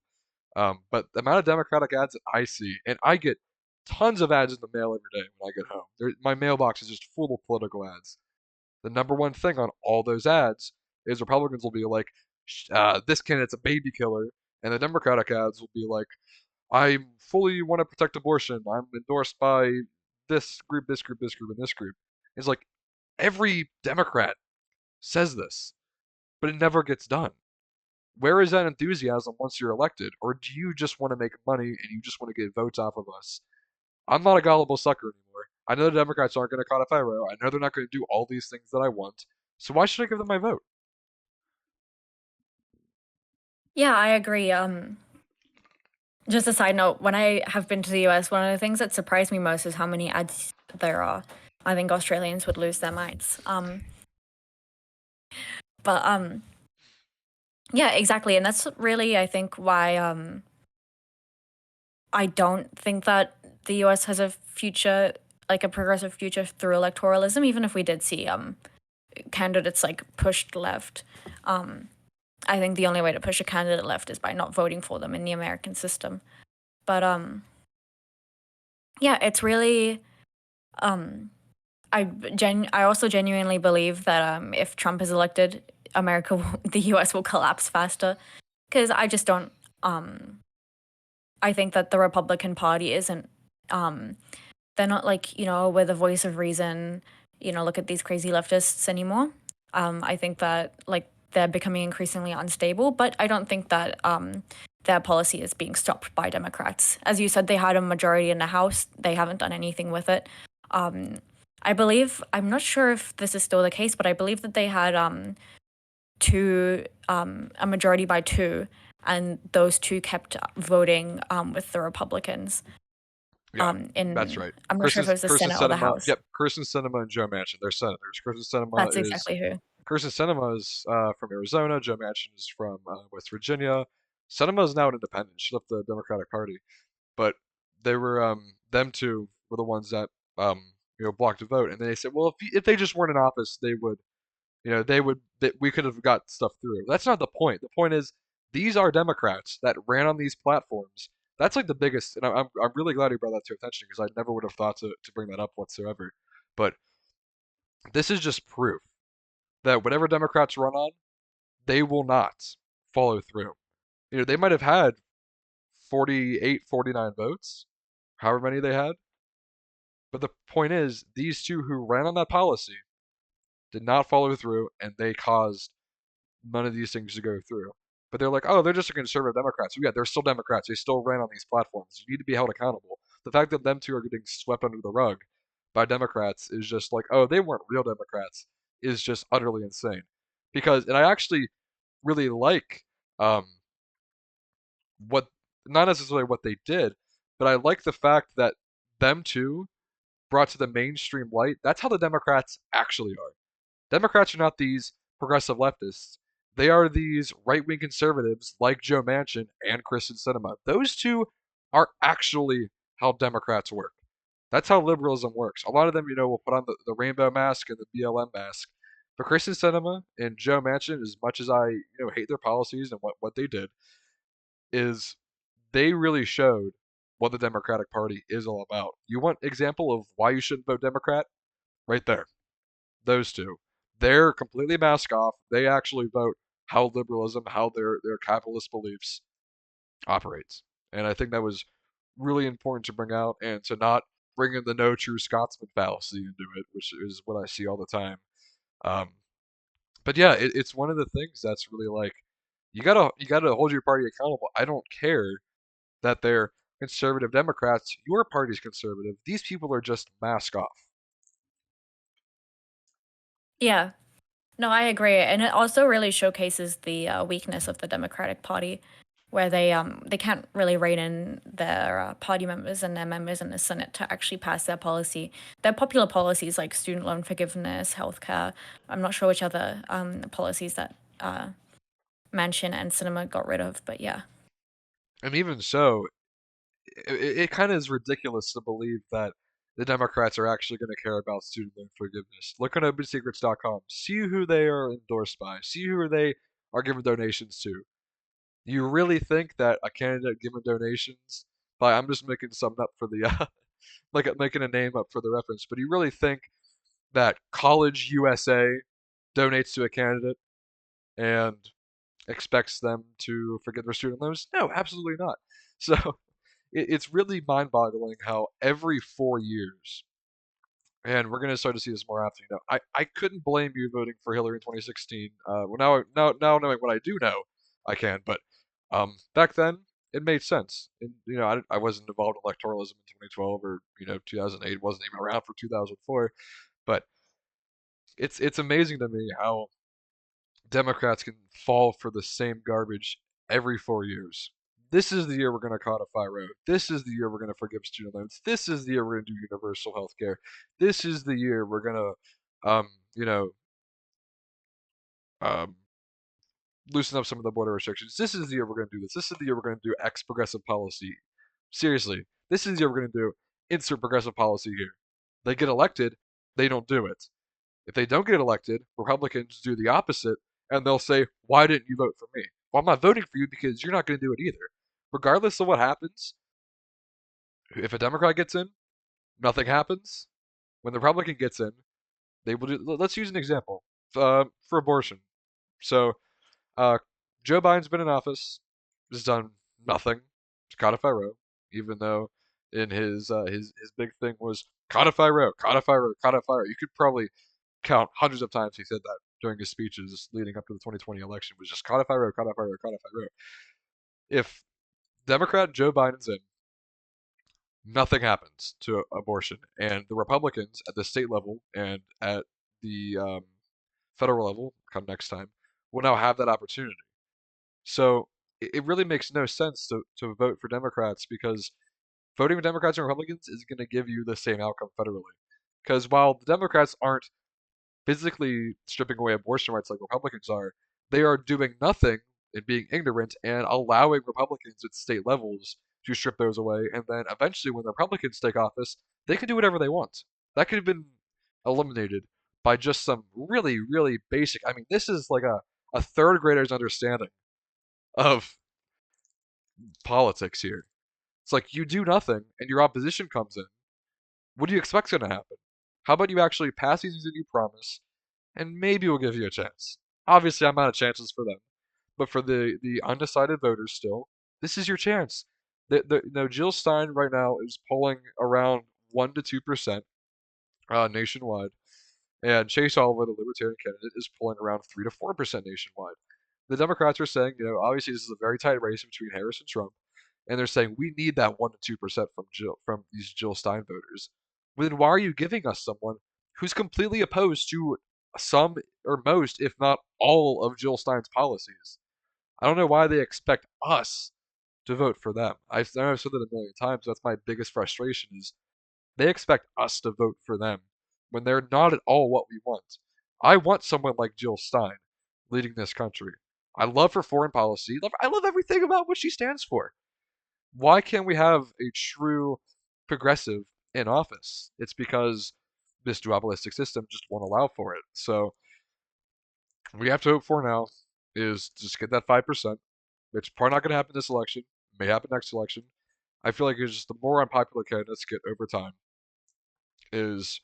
but the amount of Democratic ads that I see, and I get tons of ads in the mail every day when I get home. My mailbox is just full of political ads. The number one thing on all those ads is Republicans will be like, this candidate's a baby killer, and the Democratic ads will be like, I fully want to protect abortion. I'm endorsed by this group, this group, this group, and this group. It's like every Democrat says this, but it never gets done. Where is that enthusiasm once you're elected? Or do you just want to make money and you just want to get votes off of us? I'm not a gullible sucker anymore. I know the Democrats aren't going to codify Roe. I know they're not going to do all these things that I want. So why should I give them my vote? Yeah, I agree. Just a side note, when I have been to the US, one of the things that surprised me most is how many ads there are. I think Australians would lose their minds. But yeah, exactly. And that's really, I think, why I don't think that the US has a future, like a progressive future through electoralism, even if we did see candidates like pushed left. I think the only way to push a candidate left is by not voting for them in the American system. But yeah, it's really um I also genuinely believe that if Trump is elected, the US will collapse faster because I just don't I think that the Republican Party isn't um they're not like, with a voice of reason, look at these crazy leftists anymore. I think that like they're becoming increasingly unstable, but I don't think that their policy is being stopped by Democrats. As you said, they had a majority in the House. They haven't done anything with it. Um, I believe, I'm not sure if this is still the case, but I believe that they had a majority by two, and those two kept voting with the Republicans. Yeah, that's right. I'm not sure if it was the Kirsten Senate or the Sinema. House. Yep, Kirsten Sinema and Joe Manchin. They're senators. That's exactly who. Kirsten Sinema is from Arizona. Joe Manchin is from West Virginia. Sinema is now an independent. She left the Democratic Party, but they were them two were the ones that blocked a vote, and they said, well, if they just weren't in office, they would We could have got stuff through. That's not the point. The point is these are Democrats that ran on these platforms. That's like the biggest, and I'm really glad you brought that to attention because I never would have thought to bring that up whatsoever. But this is just proof that whatever Democrats run on, they will not follow through. They might have had 48, 49 votes, however many they had, but the point is these two who ran on that policy did not follow through, and they caused none of these things to go through. But they're like, oh, they're just a conservative Democrats. Yeah, they're still Democrats. They still ran on these platforms. You need to be held accountable. The fact that them two are getting swept under the rug by Democrats is just like, oh, they weren't real Democrats, is just utterly insane. And I actually really like um, what, not necessarily what they did, but I like the fact that them two brought to the mainstream light. That's how the Democrats actually are. Democrats are not these progressive leftists. They are these right wing conservatives like Joe Manchin and Kristen Sinema. Those two are actually how Democrats work. That's how liberalism works. A lot of them, will put on the rainbow mask and the BLM mask. But Kristen Sinema and Joe Manchin, as much as I hate their policies and what they did, is they really showed what the Democratic Party is all about. You want example of why you shouldn't vote Democrat? Right there. Those two. They're completely mask off. They actually vote how liberalism, how their capitalist beliefs operates. And I think that was really important to bring out and to not bring in the no true Scotsman fallacy into it, which is what I see all the time. Um, but yeah, it's one of the things that's really like you gotta hold your party accountable. I don't care that they're conservative Democrats. Your party's conservative. These people are just mask off. Yeah. No, I agree, and it also really showcases the weakness of the Democratic Party, where they can't really rein in their party members and their members in the Senate to actually pass their policy. Their popular policies like student loan forgiveness, healthcare. I'm not sure which other policies that Manchin and Cinema got rid of, but yeah. And even so, it kind of is ridiculous to believe that the Democrats are actually going to care about student loan forgiveness. Look on OpenSecrets.com. See who they are endorsed by. See who they are giving donations to. You really think that a candidate giving donations by, I'm just making something up for the like making a name up for the reference, but you really think that College USA donates to a candidate and expects them to forget their student loans? No, absolutely not. So it's really mind-boggling how every 4 years, and we're gonna start to see this more often. I couldn't blame you voting for Hillary in 2016. Well, now knowing what I do know, I can. But back then, it made sense. And I wasn't involved in electoralism in 2012 or 2008. Wasn't even around for 2004. But it's amazing to me how Democrats can fall for the same garbage every 4 years. This is the year we're going to codify road. This is the year we're going to forgive student loans. This is the year we're going to do universal health care. This is the year we're going to, you know, um, loosen up some of the border restrictions. This is the year we're going to do this. This is the year we're going to do X progressive policy. Seriously, this is the year we're going to do insert progressive policy here. They get elected, they don't do it. If they don't get elected, Republicans do the opposite, and they'll say, why didn't you vote for me? Well, I'm not voting for you because you're not going to do it either. Regardless of what happens, if a Democrat gets in, nothing happens. When the Republican gets in, they will do. Let's use an example for abortion. So, uh, Joe Biden's been in office, has done nothing to codify Roe, even though in his big thing was codify Roe, codify Roe, codify Roe. You could probably count hundreds of times he said that during his speeches leading up to the 2020 election was just codify Roe, codify Roe, codify Roe. If Democrat Joe Biden's in, nothing happens to abortion, and the Republicans at the state level and at the federal level, come next time, will now have that opportunity. So it really makes no sense to vote for Democrats because voting for Democrats and Republicans is going to give you the same outcome federally. Because while the Democrats aren't physically stripping away abortion rights like Republicans are, they are doing nothing and being ignorant and allowing Republicans at state levels to strip those away. And then eventually, when the Republicans take office, they can do whatever they want. That could have been eliminated by just some really, really basic. I mean, this is like a third grader's understanding of politics here. It's like you do nothing and your opposition comes in. What do you expect's going to happen? How about you actually pass these things that you promise, and maybe we'll give you a chance. Obviously, I'm out of chances for them, but for the undecided voters still, this is your chance. Jill Stein right now is polling around 1 to 2% nationwide, and Chase Oliver, the Libertarian candidate, is polling around 3 to 4% nationwide. The Democrats are saying, obviously this is a very tight race between Harris and Trump, and they're saying we need that 1 to 2% from these Jill Stein voters. Well, then why are you giving us someone who's completely opposed to some or most, if not all, of Jill Stein's policies? I don't know why they expect us to vote for them. I know I've said that a million times. That's my biggest frustration is they expect us to vote for them when they're not at all what we want. I want someone like Jill Stein leading this country. I love her foreign policy. I love everything about what she stands for. Why can't we have a true progressive in office? It's because this duopolistic system just won't allow for it. So what we have to hope for now is just get that 5%, which is probably not going to happen this election, may happen next election. I feel like it's just the more unpopular candidates get over time is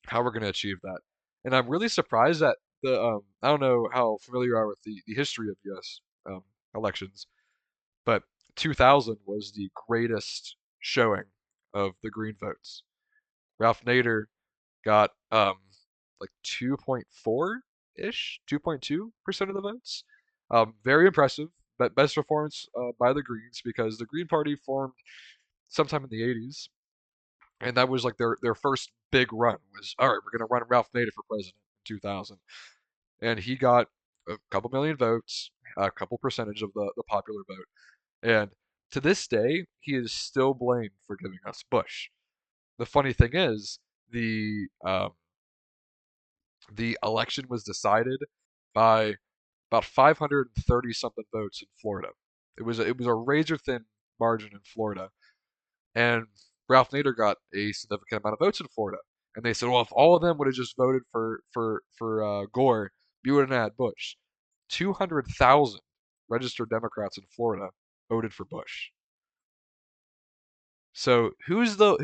how we're going to achieve that. And I'm really surprised that I don't know how familiar you are with the history of U.S. Elections, but 2000 was the greatest showing of the Green votes. Ralph Nader got like 2.4 ish, 2.2% of the votes. Very impressive, but best performance by the Greens because the Green Party formed sometime in the 80s, and that was like their first big run. Was all right, we're gonna run Ralph Nader for president in 2000, and he got a couple million votes, a couple percentage of the popular vote, and to this day he is still blamed for giving us Bush. The funny thing is the election was decided by about 530 something votes in Florida. It was a razor thin margin in Florida, and Ralph Nader got a significant amount of votes in Florida. And they said, well, if all of them would have just voted for Gore, we wouldn't have had Bush. 200,000 registered Democrats in Florida voted for Bush. So who's the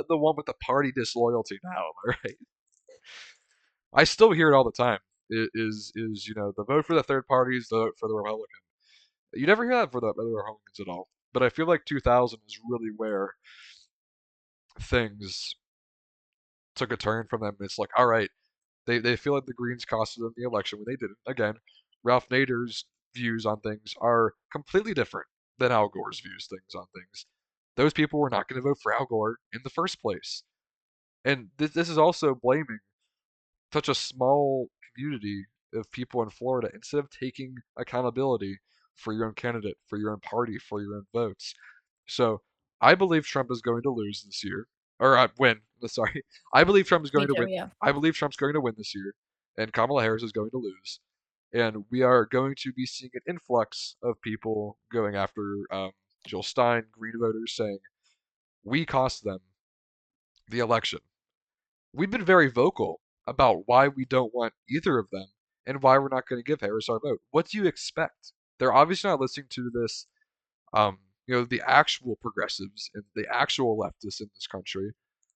one with the party disloyalty now? All right, I still hear it all the time. It is the vote for the third party is the vote for the Republican. You never hear that for the other Republicans at all. But I feel like 2000 is really where things took a turn from them. It's like, all right, they feel like the Greens costed them the election when they didn't. Again, Ralph Nader's views on things are completely different than Al Gore's views things on things. Those people were not going to vote for Al Gore in the first place. And this is also blaming such a small community of people in Florida instead of taking accountability for your own candidate, for your own party, for your own votes. So I believe Trump is going to lose this year, or win. Sorry, I believe Trump is Me going to too, win. yeah. I believe Trump's going to win this year, and Kamala Harris is going to lose. And we are going to be seeing an influx of people going after Jill Stein, Green voters, saying we cost them the election. We've been very vocal about why we don't want either of them and why we're not going to give Harris our vote. What do you expect? They're obviously not listening to this, the actual progressives and the actual leftists in this country.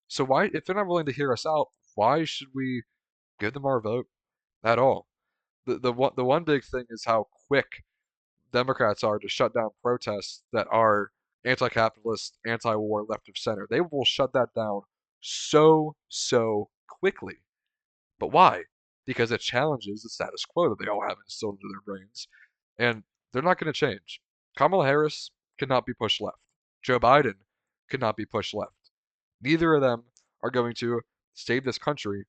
So why, if they're not willing to hear us out, why should we give them our vote at all? The one big thing is how quick Democrats are to shut down protests that are anti-capitalist, anti-war, left of center. They will shut that down so quickly. But why? Because it challenges the status quo that they all have instilled into their brains. And they're not going to change. Kamala Harris cannot be pushed left. Joe Biden cannot be pushed left. Neither of them are going to save this country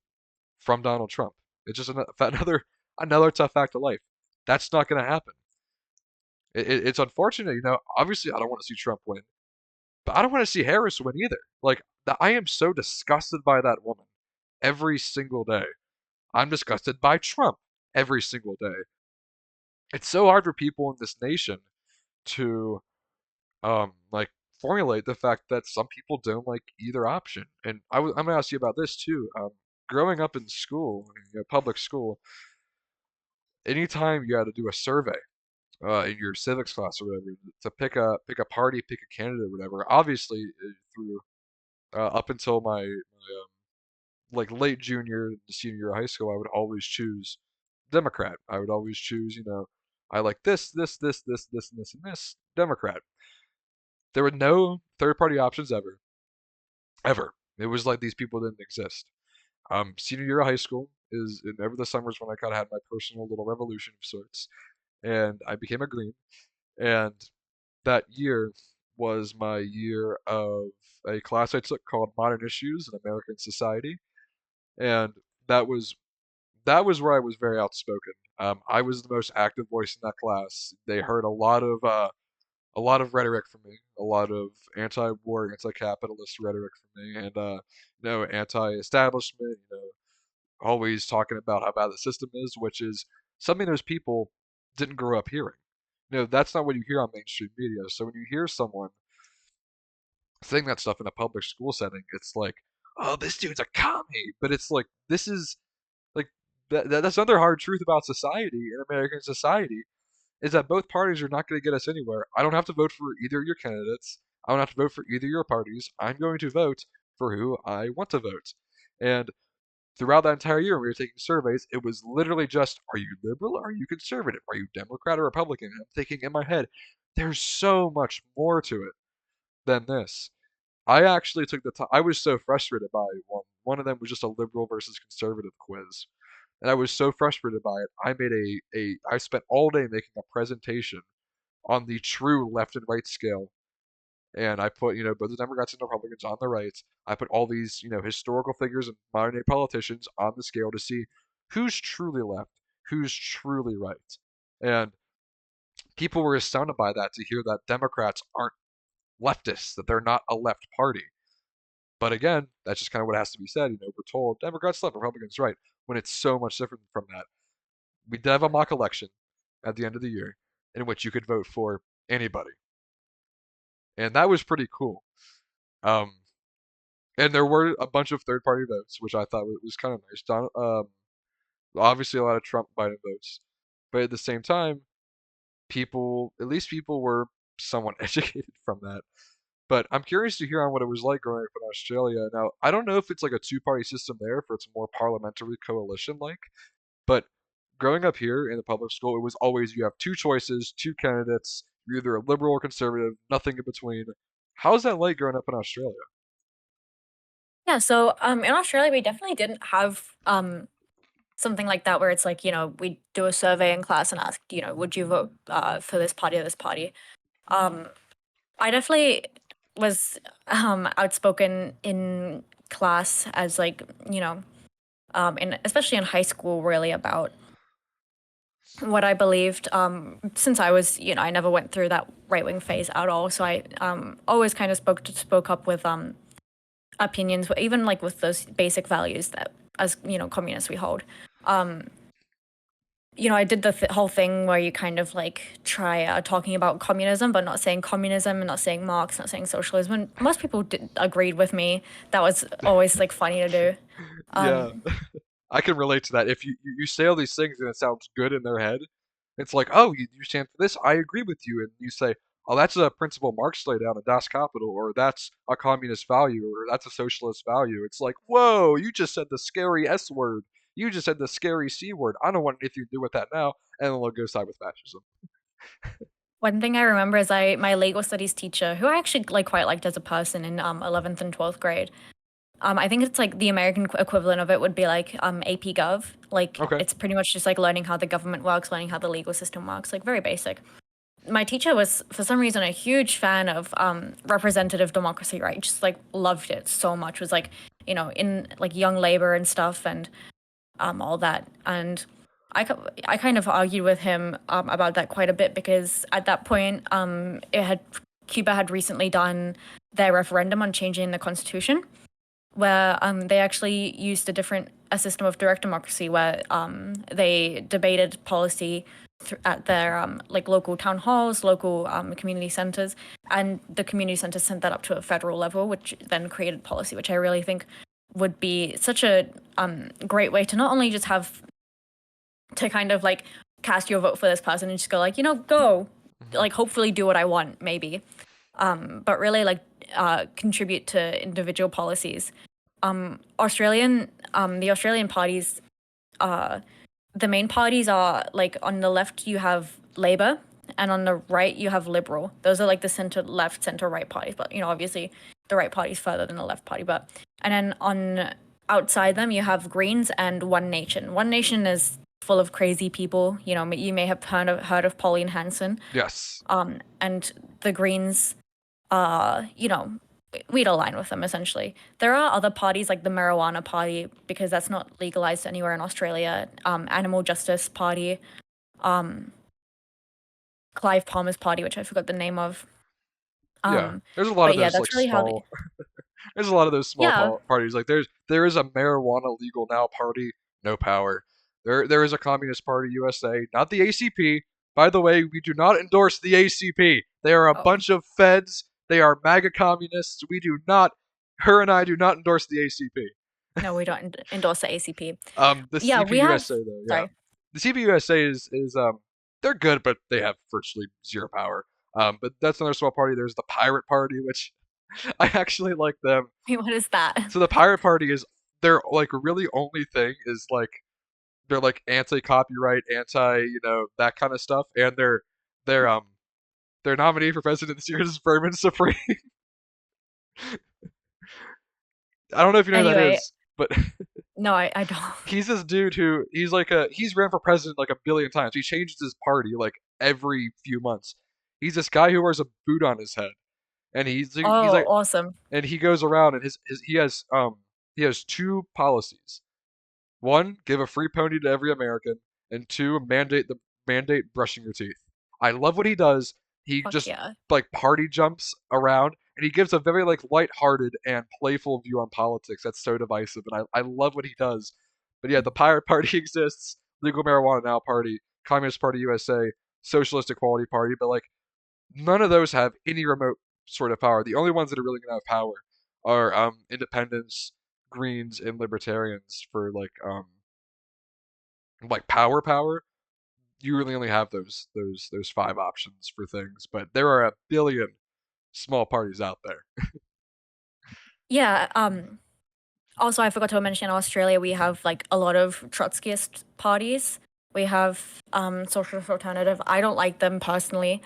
from Donald Trump. It's just another tough fact of life. That's not going to happen. It's unfortunate, Obviously, I don't want to see Trump win, but I don't want to see Harris win either. Like, I am so disgusted by that woman every single day. I'm disgusted by Trump every single day. It's so hard for people in this nation to like formulate the fact that some people don't like either option. And I'm gonna ask you about this too. growing up in school, public school, anytime you had to do a survey in your civics class or whatever to pick a party, pick a candidate, or whatever. Obviously, through up until my like late junior to senior year of high school, I would always choose Democrat. I would always choose, I like this, and this Democrat. There were no third party options ever, ever. It was like these people didn't exist. Senior year of high school is and over the summers when I kind of had my personal little revolution of sorts, and I became a Green. And that year was my year of a class I took called Modern Issues in American Society, and that was that was where I was very outspoken. I was the most active voice in that class. They heard a lot of rhetoric from me, a lot of anti-war, anti-capitalist rhetoric from me, and anti-establishment. Always talking about how bad the system is, which is something those people didn't grow up hearing. That's not what you hear on mainstream media. So when you hear someone saying that stuff in a public school setting, it's like, oh, this dude's a commie. But it's like this is like that's another hard truth about society in American society is that both parties are not going to get us anywhere. I don't have to vote for either of your candidates. I don't have to vote for either of your parties. I'm going to vote for who I want to vote. And throughout that entire year, when we were taking surveys, it was literally just, are you liberal or are you conservative? Are you Democrat or Republican? And I'm thinking in my head, there's so much more to it than this. I actually took the time. I was so frustrated by one. One of them was just a liberal versus conservative quiz, and I was so frustrated by it. I spent all day making a presentation on the true left and right scale, and I put both the Democrats and the Republicans on the right. I put all these historical figures and modern day politicians on the scale to see who's truly left, who's truly right, and people were astounded by that to hear that Democrats aren't leftists, that they're not a left party. But again, that's just kind of what has to be said. We're told Democrats left, Republicans right, when it's so much different from that. We did have a mock election at the end of the year in which you could vote for anybody, and that was pretty cool. Um, and there were a bunch of third-party votes, which I thought was kind of nice. Obviously, a lot of Trump Biden votes, but at the same time, at least people were somewhat educated from that. But I'm curious to hear on what it was like growing up in Australia. Now, I don't know if it's like a two-party system there, if it's more parliamentary coalition like, but growing up here in the public school, it was always you have two choices, two candidates. You're either a liberal or conservative, nothing in between. How's that like growing up in Australia? Yeah, so in Australia we definitely didn't have something like that where it's like, we do a survey in class and ask, would you vote for this party or this party? Um I definitely was outspoken in class as like, in especially in high school really about what I believed. Since I was, I never went through that right wing phase at all, so I always kind of spoke up with opinions, even like with those basic values that as communists we hold. Um, I did the whole thing where you kind of like try talking about communism, but not saying communism and not saying Marx, not saying socialism. And most people agreed with me. That was always like funny to do. Yeah, Um, I can relate to that. If you say all these things and it sounds good in their head, it's like, oh, you stand for this. I agree with you, and you say, oh, that's a principle Marx laid down in Das Kapital, or that's a communist value, or that's a socialist value. It's like, whoa, you just said the scary S word. You just said the scary C word. I don't want anything to do with that now, and then they'll go side with fascism. One thing I remember is my legal studies teacher, who I actually like quite liked as a person in 11th and 12th grade. I think it's like the American equivalent of it would be like AP Gov. Like Okay. it's pretty much just like learning how the government works, learning how the legal system works, like very basic. My teacher was for some reason a huge fan of representative democracy, right? Just like loved it so much. Was like, in like young labor and stuff and all that. And I kind of argued with him about that quite a bit because at that point, Cuba had recently done their referendum on changing the constitution, where they actually used a system of direct democracy where they debated policy at their like local town halls, local community centers, and the community centers sent that up to a federal level, which then created policy, which I really think would be such a great way to not only just have to kind of like cast your vote for this person and just go like, go, Hmm. like hopefully do what I want, maybe. But really like contribute to individual policies. The Australian parties, uh, the main parties are like on the left you have Labor and on the right you have Liberal. Those are like the center left, center right parties. But obviously the right party is further than the left party. But and then on outside them you have Greens and One Nation. One Nation is full of crazy people. You may have heard of Pauline Hanson. Yes. And the Greens, uh, you know, we'd align with them essentially. There are other parties like the Marijuana Party because that's not legalized anywhere in Australia. Animal Justice Party, um, Clive Palmer's party, which I forgot the name of. Yeah. Um, There's a lot of but yeah, those like that's really how they. small. There's a lot of those small Yeah, parties. Like there is a marijuana legal now party, no power. There is a Communist Party USA, not the ACP. By the way, we do not endorse the ACP. They are a oh bunch of feds. They are MAGA communists. We do not. Her and I do not endorse the ACP. no, we don't endorse the ACP. The Yeah, we have. CPUSA though, yeah. Sorry. The CPUSA is they're good, but they have virtually zero power. But that's another small party. There's the Pirate Party, which I actually like them. Wait, what is that? So the Pirate Party is their like really only thing is like they're like anti-copyright, anti that kind of stuff, and their their nominee for president this year is Vermin Supreme. I don't know if you know who that Anyway, is, but no, I don't. he's this dude who he's ran for president like a billion times. He changes his party like every few months. He's this guy who wears a boot on his head, and he's Oh, like, awesome. and he goes around and his he has two policies. One, give a free pony to every American, and two, mandate brushing your teeth. I love what he does. He Fuck just yeah. like party jumps around, and he gives a very like lighthearted and playful view on politics that's so divisive, and I love what he does. But yeah, the Pirate Party exists, Legal Marijuana Now Party, Communist Party USA, Socialist Equality Party, but like none of those have any remote sort of power. The only ones that are really gonna have power are independents, Greens, and Libertarians for like power. You really only have those five options for things, but there are a billion small parties out there. Yeah, also I forgot to mention in Australia we have like a lot of Trotskyist parties. We have Socialist Alternative. I don't like them personally.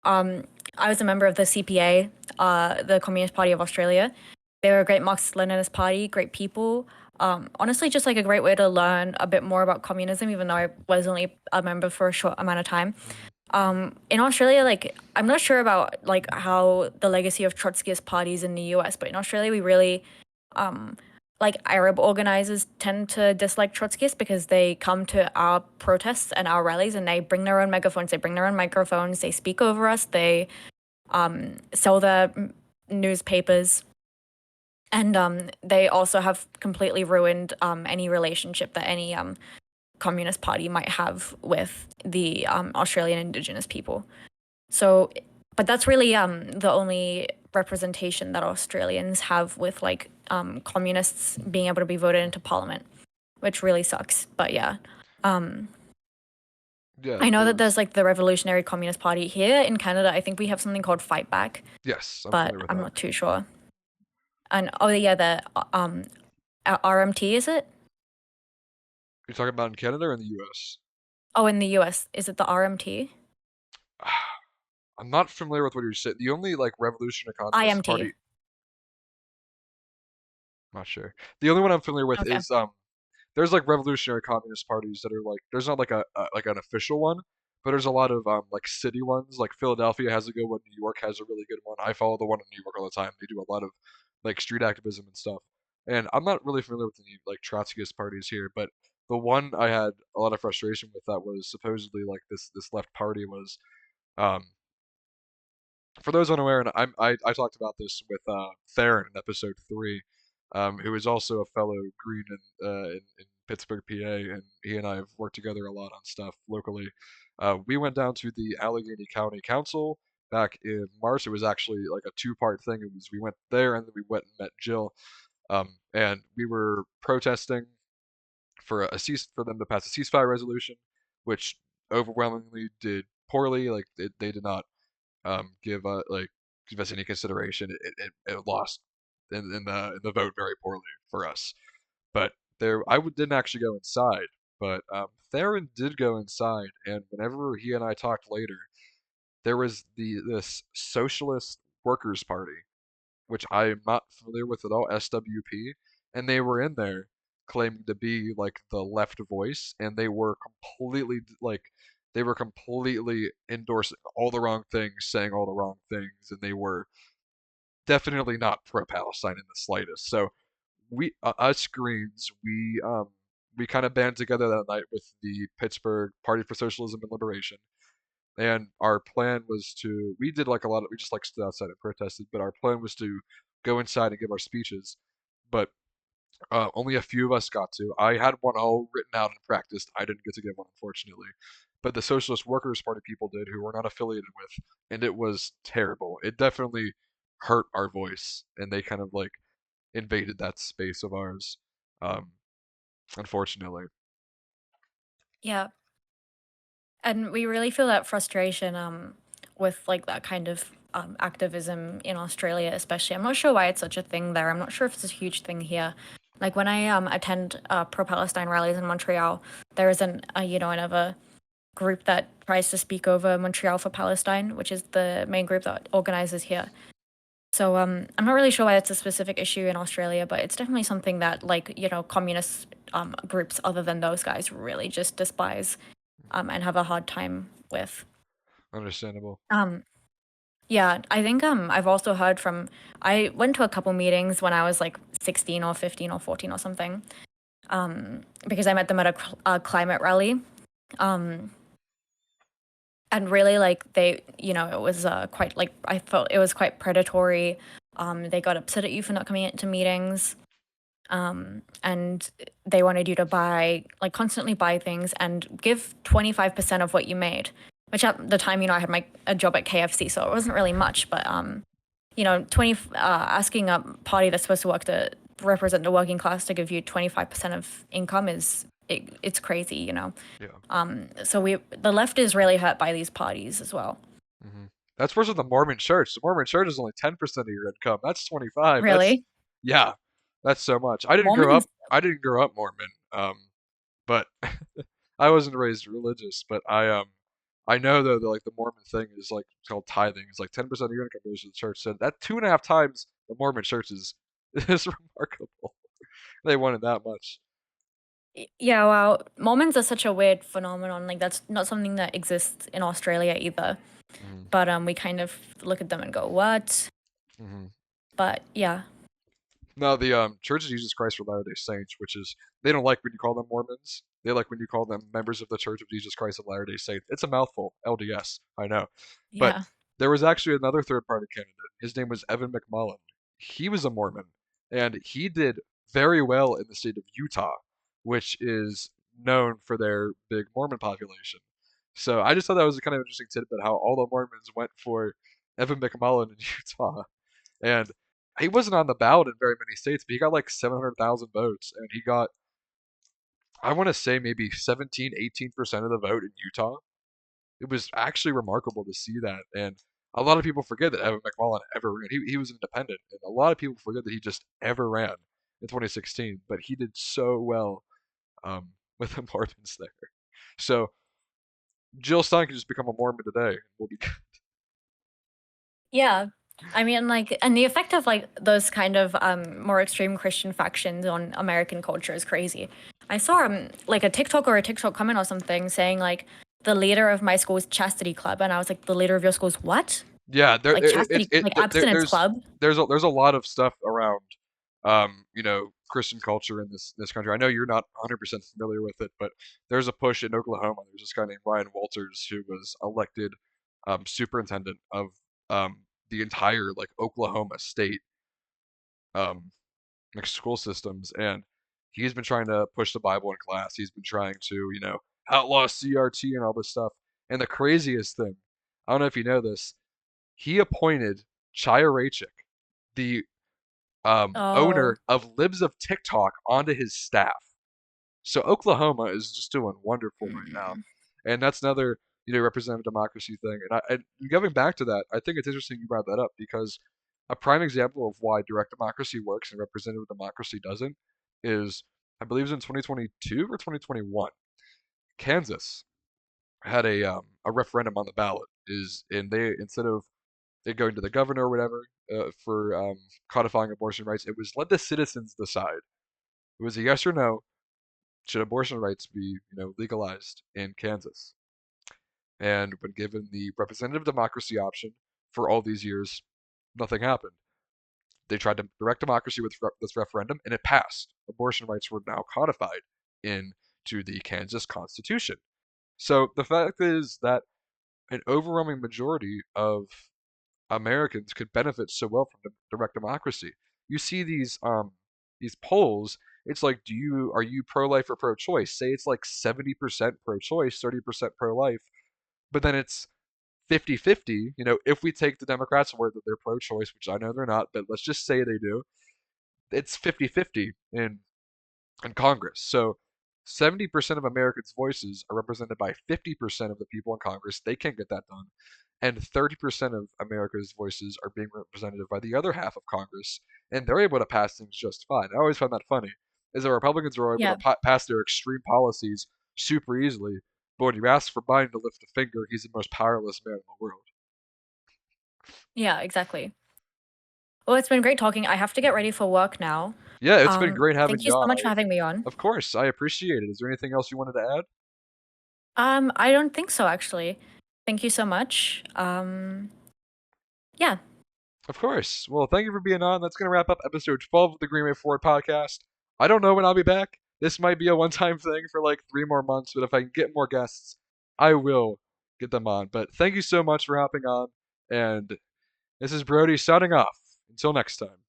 Um, I was a member of the CPA, the Communist Party of Australia. They were a great Marxist-Leninist party, great people. Honestly, just like a great way to learn a bit more about communism, even though I was only a member for a short amount of time. Mhm. In Australia, like I'm not sure about like how the legacy of Trotskyist parties in the U.S., but in Australia, we really um, like Arab organizers tend to dislike Trotskyists because they come to our protests and our rallies and they bring their own megaphones, they bring their own microphones, they speak over us, they sell their newspapers, and they also have completely ruined any relationship that any communist party might have with the Australian Indigenous people. So, but that's really the only representation that Australians have with like communists being able to be voted into parliament, which really sucks. But yeah, um, Yeah, I know that there's there's like the Revolutionary Communist Party here in Canada. I think we have something called Fight Back, yes, I'm but familiar with I'm that. not too sure. And oh yeah, the RMT is it? You're talking about in Canada or in the U.S.? Oh, in the U.S. is it the RMT? I'm not familiar with what you're saying. The only like Revolutionary Communist IMT. Party, I'm not sure. The only one I'm familiar with Okay. is there's like revolutionary communist parties that are like there's not like like an official one, but there's a lot of like city ones. Like Philadelphia has a good one, New York has a really good one. I follow the one in New York all the time. They do a lot of like street activism and stuff. And I'm not really familiar with any like Trotskyist parties here, but the one I had a lot of frustration with that was supposedly like this left party was um for those unaware, and I talked about this with Theron in episode 3, who is also a fellow Green in Pittsburgh, PA, and he and I have worked together a lot on stuff locally. We went down to the Allegheny County Council back in March. It was actually like a two-part thing. It was we went there and then we went and met Jill. And we were protesting for them to pass a ceasefire resolution, which overwhelmingly did poorly. Like they did not give us any consideration. It lost in the vote very poorly for us. But didn't actually go inside, but Theron did go inside, and whenever he and I talked later, there was this Socialist Workers Party, which I'm not familiar with at all, SWP, and they were in there claiming to be like the left voice, and they were completely endorsing all the wrong things, saying all the wrong things, and they were definitely not pro-Palestine in the slightest. So us Greens, we kind of band together that night with the Pittsburgh Party for Socialism and Liberation, and our plan was we did like a lot of, we just like stood outside and protested, but our plan was to go inside and give our speeches. But only a few of us got to. I had one all written out and practiced. I didn't get to give one, unfortunately. But the Socialist Workers Party people did, who we're not affiliated with, and it was terrible. It definitely hurt our voice, and they kind of like invaded that space of ours, um, unfortunately. Yeah. And we really feel that frustration with like that kind of activism in Australia, especially. I'm not sure why it's such a thing there. I'm not sure if it's a huge thing here. Like when I attend pro-Palestine rallies in Montreal, there is another group that tries to speak over Montreal for Palestine, which is the main group that organizes here. So I'm not really sure why it's a specific issue in Australia, but it's definitely something that like communist groups other than those guys really just despise and have a hard time with. Understandable. Um, yeah, I think I've also heard from I went to a couple meetings when I was like 16 or 15 or 14 or something because I met them at a climate rally. Um, and really like it was quite like I felt it was quite predatory. They got upset at you for not coming into meetings. And they wanted you to constantly buy things and give 25% of what you made, which at the time, I had a job at KFC, so it wasn't really much, but asking a party that's supposed to represent the working class to give you 25% of income it's crazy, Yeah. So the left is really hurt by these parties as well. hmm That's worse than the Mormon Church. The Mormon Church is only 10% of your income. That's 25. Really? Yeah, that's so much. Mormons. I didn't grow up Mormon. But I wasn't raised religious. But I know though that like the Mormon thing is like it's called tithing. It's like 10% of your income goes to the church. So that two and a half times the Mormon Church is is remarkable. They wanted that much. Yeah, well, Mormons are such a weird phenomenon. Like that's not something that exists in Australia either. hmm But we kind of look at them and go, "What?" hmm But yeah, No, the Church of Jesus Christ for Latter-day Saints, which is they don't like when you call them Mormons. They like when you call them members of the Church of Jesus Christ of Latter-day Saints. It's a mouthful, LDS, I know. But yeah, there was actually another third-party candidate. His name was Evan McMullen. He was a Mormon, and he did very well in the state of Utah, which is known for their big Mormon population. So I just thought that was a kind of interesting tidbit how all the Mormons went for Evan McMullen in Utah. And he wasn't on the ballot in very many states, but he got like 700,000 votes, and he got, I want to say, maybe 17, 18% of the vote in Utah. It was actually remarkable to see that, and a lot of people forget that Evan McMullen ever ran. He was an independent, and a lot of people forget that he just ever ran in 2016, but he did so well with the Mormons there. So Jill Stein can just become a Mormon today, and we'll be. yeah. I mean, like, and the effect of like those kind of more extreme Christian factions on American culture is crazy. I saw like a TikTok or a TikTok comment or something saying like the leader of my school's chastity club, and I was like, the leader of your school's what? Yeah, Like chastity, like abstinence club? there's a lot of stuff around Christian culture in this country. I know you're not 100% familiar with it, but there's a push in Oklahoma. There's this guy named Ryan Walters who was elected superintendent of the entire like Oklahoma state um like school systems, and he's been trying to push the Bible in class. He's been trying to outlaw CRT and all this stuff. And the craziest thing, I don't know if you know this, he appointed Chaya Raichik, the Oh. owner of Libs of TikTok onto his staff. So Oklahoma is just doing wonderful right now, Mm. and that's another representative democracy thing. And going back to that, I think it's interesting you brought that up because a prime example of why direct democracy works and representative democracy doesn't is I believe it was in 2022 or 2021. Kansas had a referendum on the ballot is and they instead of it going to the governor or whatever for codifying abortion rights, it was let the citizens decide. It was a yes or no. Should abortion rights be, legalized in Kansas? And when given the representative democracy option for all these years, nothing happened. They tried to direct democracy with this referendum, and it passed. Abortion rights were now codified into the Kansas Constitution. So the fact is that an overwhelming majority of Americans could benefit so well from direct democracy. You see these polls. It's like, are you pro-life or pro-choice? Say it's like 70% pro-choice, 30% pro-life, but then it's 50-50. If we take the Democrats' word that they're pro-choice, which I know they're not, but let's just say they do, it's 50-50 in Congress. So 70% of Americans' voices are represented by 50% of the people in Congress. They can't get that done. And 30% of America's voices are being represented by the other half of Congress, and they're able to pass things just fine. I always found that funny, is that Republicans are able to Yeah. pass their extreme policies super easily, but when you ask for Biden to lift a finger, he's the most powerless man in the world. Yeah, exactly. Well, it's been great talking. I have to get ready for work now. Yeah, it's been great having Thank you you so on. much for having me on. Of course, I appreciate it. Is there anything else you wanted to add? I don't think so, actually. Thank you so much. Yeah. Of course. Well, thank you for being on. That's going to wrap up episode 12 of the Green Way Forward podcast. I don't know when I'll be back. This might be a one time thing for like 3 more months, but if I can get more guests, I will get them on. But thank you so much for hopping on. And this is Brody signing off. Until next time.